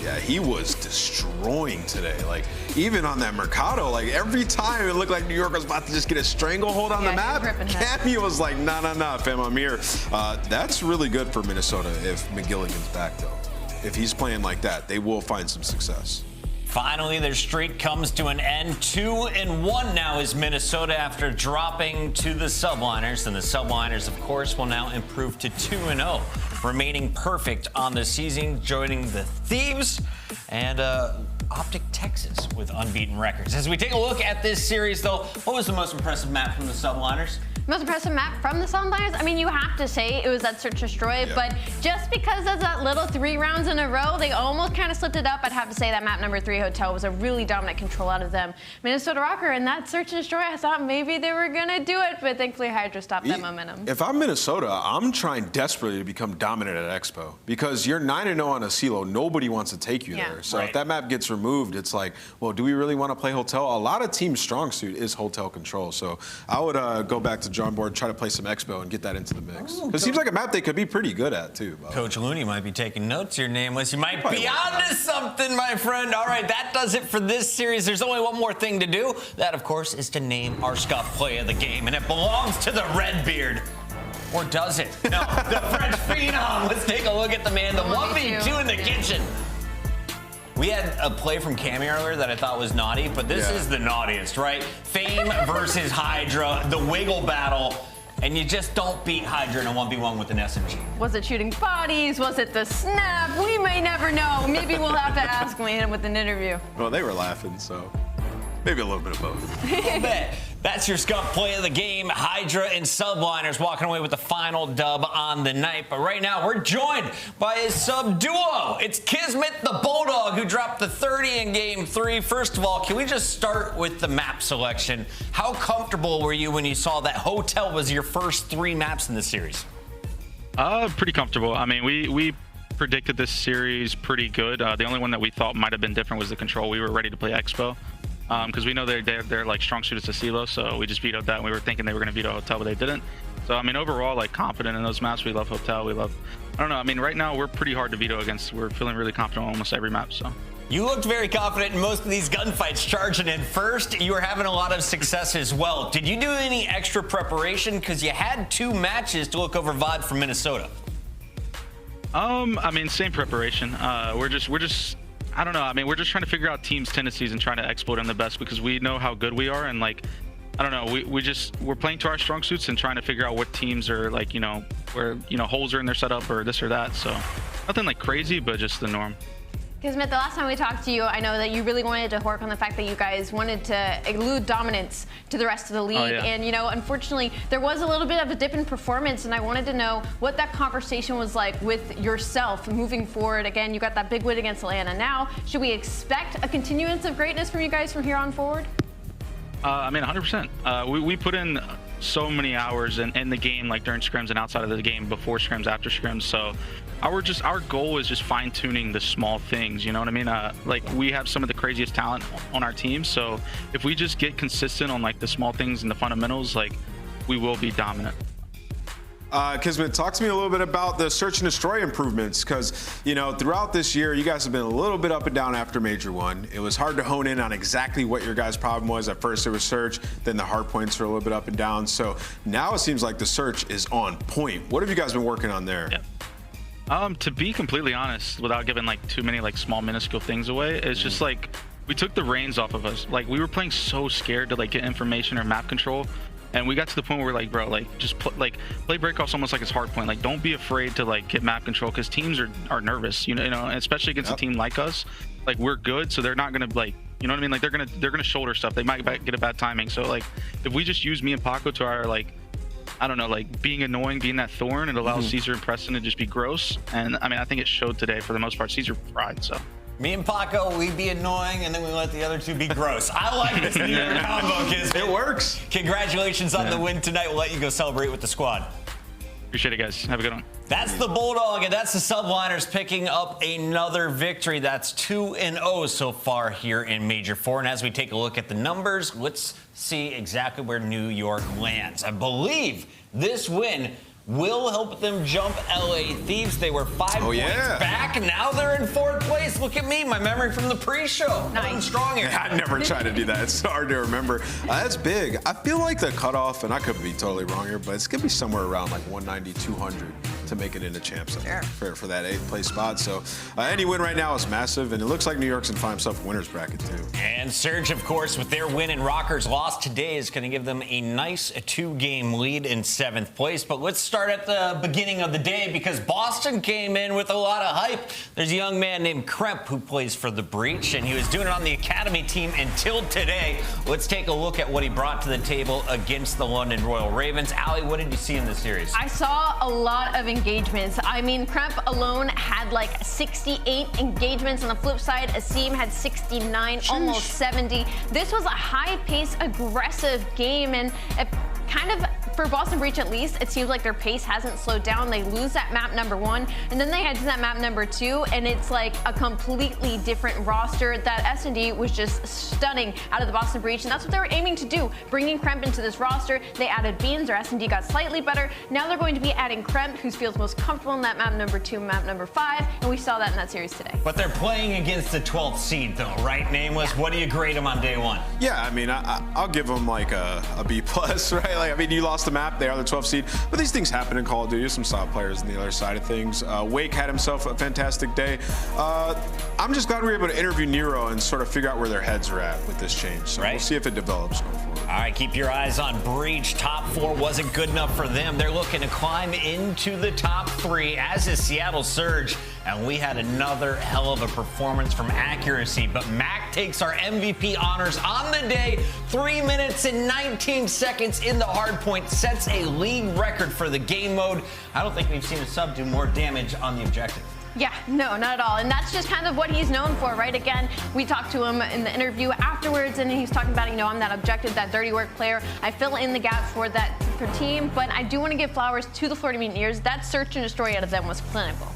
Yeah, he was destroying today. Like, even on that Mercado, like, every time it looked like New York was about to just get a stranglehold on the map, Cammy was like, nah, fam, I'm here. That's really good for Minnesota if McGilligan's back, though. If he's playing like that, they will find some success. Finally, their streak comes to an end. 2-1 now is Minnesota after dropping to the Subliners. And the Subliners, of course, will now improve to 2-0, remaining perfect on the season, joining the Thieves and OpTic Texas with unbeaten records. As we take a look at this series, though, what was the most impressive map from the Subliners? Most impressive map from the Sunliners? I mean, you have to say it was that Search and Destroy, but just because of that little 3 rounds in a row, they almost kind of slipped it up. I'd have to say that map number 3 Hotel was a really dominant control out of them. Minnesota Røkkr and that Search and Destroy, I thought maybe they were going to do it, but thankfully HyDra stopped that momentum. If I'm Minnesota, I'm trying desperately to become dominant at Expo because you're 9-0 on a CeeLo. Nobody wants to take you there. So if that map gets removed, it's like, well, do we really want to play Hotel? A lot of teams' strong suit is Hotel control. So I would go back to drawing board, try to play some Expo and get that into the mix. It seems like a map they could be pretty good at, too. Coach Looney might be taking notes here, Nameless. You might be onto something, my friend. All right, that does it for this series. There's only one more thing to do. That, of course, is to name our scuff play of the game, and it belongs to the Redbeard. Or does it? No, the French Phenom. Let's take a look at the man, the 1v2 in the kitchen. We had a play from Cammy earlier that I thought was naughty, but this is the naughtiest, right? Fame versus HyDra, the wiggle battle, and you just don't beat HyDra in a 1v1 with an SMG. Was it shooting bodies? Was it the snap? We may never know. Maybe we'll have to ask when we hit him with an interview. Well, they were laughing, so maybe a little bit of both. A little bit. That's your scuff play of the game. HyDra and Subliners walking away with the final dub on the night. But right now, we're joined by his sub duo. It's KiSMET the Bulldog, who dropped the 30 in game 3. First of all, can we just start with the map selection? How comfortable were you when you saw that Hotel was your first 3 maps in the series? Pretty comfortable. I mean, we predicted this series pretty good. The only one that we thought might have been different was the control. We were ready to play Expo. Because we know they're like strong suited to CeeLo, so we just vetoed that. And we were thinking they were going to veto Hotel, but they didn't. So I mean, overall, like confident in those maps. We love Hotel. We love. I don't know. I mean, right now we're pretty hard to veto against. We're feeling really confident on almost every map. So. You looked very confident in most of these gunfights, charging in first. You were having a lot of success as well. Did you do any extra preparation? Because you had 2 matches to look over VOD from Minnesota. I mean, same preparation. We're just. I don't know. I mean, we're just trying to figure out teams' tendencies and trying to exploit them the best because we know how good we are. And like, I don't know, we're playing to our strong suits and trying to figure out what teams are like, where, holes are in their setup or this or that. So nothing like crazy, but just the norm. KiSMET, the last time we talked to you, I know that you really wanted to work on the fact that you guys wanted to elude dominance to the rest of the league. And, unfortunately, there was a little bit of a dip in performance, and I wanted to know what that conversation was like with yourself moving forward. Again, you got that big win against Atlanta. Now, should we expect a continuance of greatness from you guys from here on forward? I mean, 100%. We put in so many hours in the game, like during scrims and outside of the game, before scrims, after scrims. So our goal is just fine tuning the small things. You know what I mean? Like we have some of the craziest talent on our team. So if we just get consistent on like the small things and the fundamentals, like we will be dominant. KiSMET, talk to me a little bit about the search and destroy improvements, because, you know, throughout this year, you guys have been a little bit up and down after Major 1. It was hard to hone in on exactly what your guys' problem was. At first, it was search, then the hard points were a little bit up and down. So now it seems like the search is on point. What have you guys been working on there? Yeah. To be completely honest, without giving like too many like small minuscule things away, it's just like we took the reins off of us. Like we were playing so scared to like get information or map control. And we got to the point where we're like, bro, like just play breakoffs almost like it's hard point. Like don't be afraid to like get map control, because teams are nervous, you know, especially against a team like us. Like we're good, so they're not gonna like, you know what I mean? Like they're gonna shoulder stuff. They might get a bad timing. So like if we just use me and Paco to our like, I don't know, like being annoying, being that thorn, it allows Caesar and Preston to just be gross. And I mean, I think it showed today for the most part. Caesar tried, so. Me and Paco, we be annoying, and then we let the other two be gross. I like this new combo, KiSMET. It works. Congratulations on the win tonight. We'll let you go celebrate with the squad. Appreciate it, guys. Have a good one. That's the Bulldog, and that's the Subliners picking up another victory. That's 2-0 so far here in Major 4. And as we take a look at the numbers, let's see exactly where New York lands. I believe this win will help them jump LA Thieves. They were 5 points back. Now they're in 4th place. Look at me, my memory from the pre-show. Nice. I'm strong here. I never tried to do that. It's hard to remember. That's big. I feel like the cutoff, and I could be totally wrong here, but it's going to be somewhere around like 190, 200 to make it into champs for that 8th place spot. So any win right now is massive, and it looks like New York's going to find himself a winner's bracket too. And Surge, of course, with their win and Røkkr's loss today, is going to give them a nice 2-game lead in 7th place. But let's start at the beginning of the day, because Boston came in with a lot of hype. There's a young man named Cremp who plays for the Breach, and he was doing it on the academy team until today. Let's take a look at what he brought to the table against the London Royal Ravens. Allie, what did you see in this series? I saw a lot of engagements. I mean, Cremp alone had like 68 engagements. On the flip side, Asim had 69, almost 70. This was a high-paced, aggressive game, and it kind of, for Boston Breach at least, it seems like their pace hasn't slowed down. They lose that map number 1, and then they head to that map number 2, and it's like a completely different roster. That S&D was just stunning out of the Boston Breach, and that's what they were aiming to do, bringing Cremp into this roster. They added Beans, their S&D got slightly better. Now they're going to be adding Cremp, who feels most comfortable in that map number 2, map number 5, and we saw that in that series today. But they're playing against the 12th seed, though, right, Nameless? What do you grade them on day 1? Yeah, I mean, I'll give them like a B+, right? Like, I mean, you lost the map, they are the 12th seed, but these things happen in Call of Duty. There's some solid players on the other side of things. Wake had himself a fantastic day. I'm just glad we were able to interview Nero and sort of figure out where their heads are at with this change. So we'll see if it develops going forward. All right, keep your eyes on Breach. Top 4 wasn't good enough for them. They're looking to climb into the top 3, as is Seattle Surge. And we had another hell of a performance from Accuracy, but Mack takes our MVP honors on the day. 3 minutes and 19 seconds in the hardpoint, sets a league record for the game mode. I don't think we've seen a sub do more damage on the objective. Yeah, no, not at all. And that's just kind of what he's known for, right? Again, we talked to him in the interview afterwards, and he's talking about, you know, I'm that objective, that dirty work player. I fill in the gap for team, but I do want to give flowers to the Florida Mutineers. That search and destroy out of them was clinical.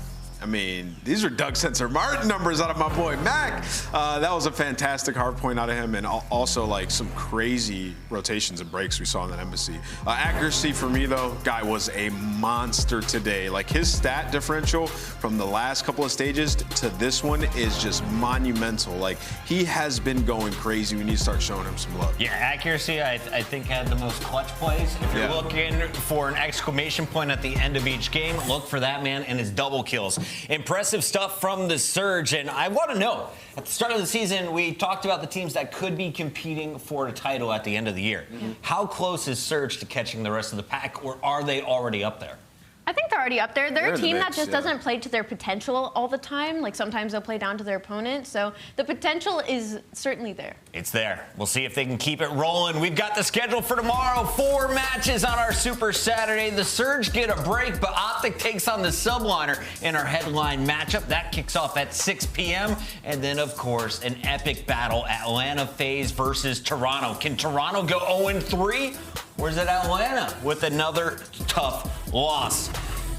I mean, these are Doug Sensor Martin numbers out of my boy Mack. That was a fantastic hard point out of him, and also like some crazy rotations and breaks we saw in that embassy. Accuracy for me though, guy was a monster today. Like his stat differential from the last couple of stages to this one is just monumental. Like he has been going crazy. We need to start showing him some love. Yeah, Accuracy I think had the most clutch plays. If you're looking for an exclamation point at the end of each game, look for that man and his double kills. Impressive stuff from the Surge, and I want to know, at the start of the season, we talked about the teams that could be competing for a title at the end of the year. How close is Surge to catching the rest of the pack, or are they already up there? I think they're already up there. They're a team that just doesn't play to their potential all the time. Like sometimes they'll play down to their opponent. So the potential is certainly there. It's there. We'll see if they can keep it rolling. We've got the schedule for tomorrow. 4 matches on our Super Saturday. The Surge get a break, but OpTic takes on the Subliner in our headline matchup. That kicks off at 6 p.m. And then, of course, an epic battle. Atlanta FaZe versus Toronto. Can Toronto go 0-3? Or is it Atlanta with another tough loss?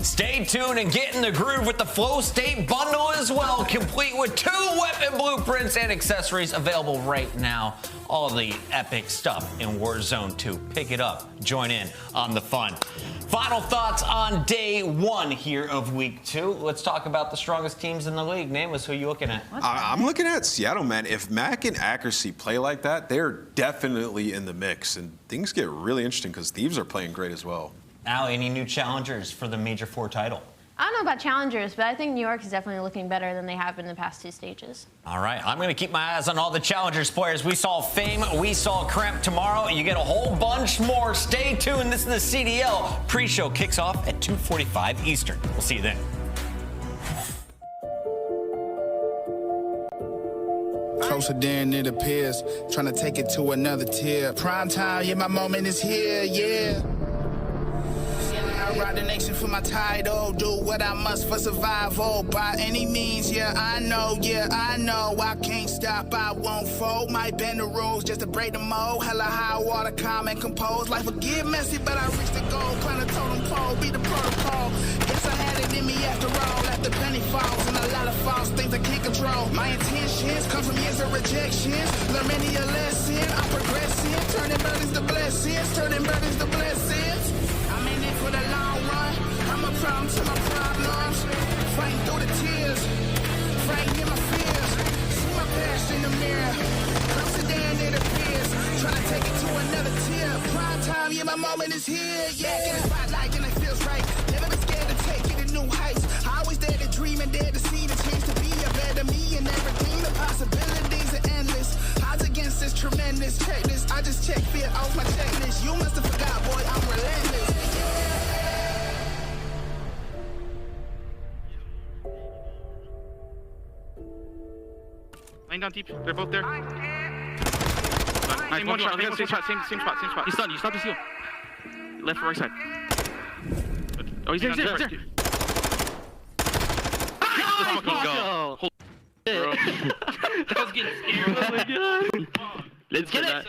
Stay tuned and get in the groove with the Flow State bundle as well, complete with 2 weapon blueprints and accessories available right now. All the epic stuff in Warzone 2. Pick it up. Join in on the fun. Final thoughts on day 1 here of week 2. Let's talk about the strongest teams in the league. Name us, who you looking at? I'm looking at Seattle, man. If Mack and Accuracy play like that, they're definitely in the mix. And things get really interesting because Thieves are playing great as well. Allie, any new challengers for the Major IV title? I don't know about challengers, but I think New York is definitely looking better than they have in the past 2 stages. All right, I'm going to keep my eyes on all the challengers players. We saw Fame, we saw Cramp tomorrow. You get a whole bunch more. Stay tuned. This is the CDL. Pre-show kicks off at 2:45 Eastern. We'll see you then. Closer than it appears, trying to take it to another tier. Prime time, yeah, my moment is here, yeah. I ride the nation for my title, do what I must for survival. By any means, yeah, I know, I can't stop, I won't fold. Might bend the rules just to break the mold. Hella high water, calm and compose. Life will get messy, but I reach the goal. Climb the totem pole, be the protocol. Guess I had it in me after all. After penny falls and a lot of false things I can't control. My intentions come from years of rejections. Learn many a lesson, I'm progressing. Turning burdens to blessings, turning burdens to blessings. I'm in it for the long run. I'm a problem to my problems. Fighting through the tears, fighting in my fears. See my past in the mirror. Closer than it appears. Trying to take it to another tier. Prime time, yeah, my moment is here. Yeah, get a spotlight and it feels right. Never been scared to take it to new heights. I always dare to dream and dare to see the chance to be a better me and everything. The possibilities are endless. Odds against this tremendous. Check this, I just check fear off my checklist. You must have forgot, boy, I'm relentless. Laying down deep. They're both there. Nice, one shot. Same spot. He's done. You stop the seal. Left or right side. Oh, he's there. He's there. Let's fucking go. Hold. That was getting scared. Oh my god. Let's get it.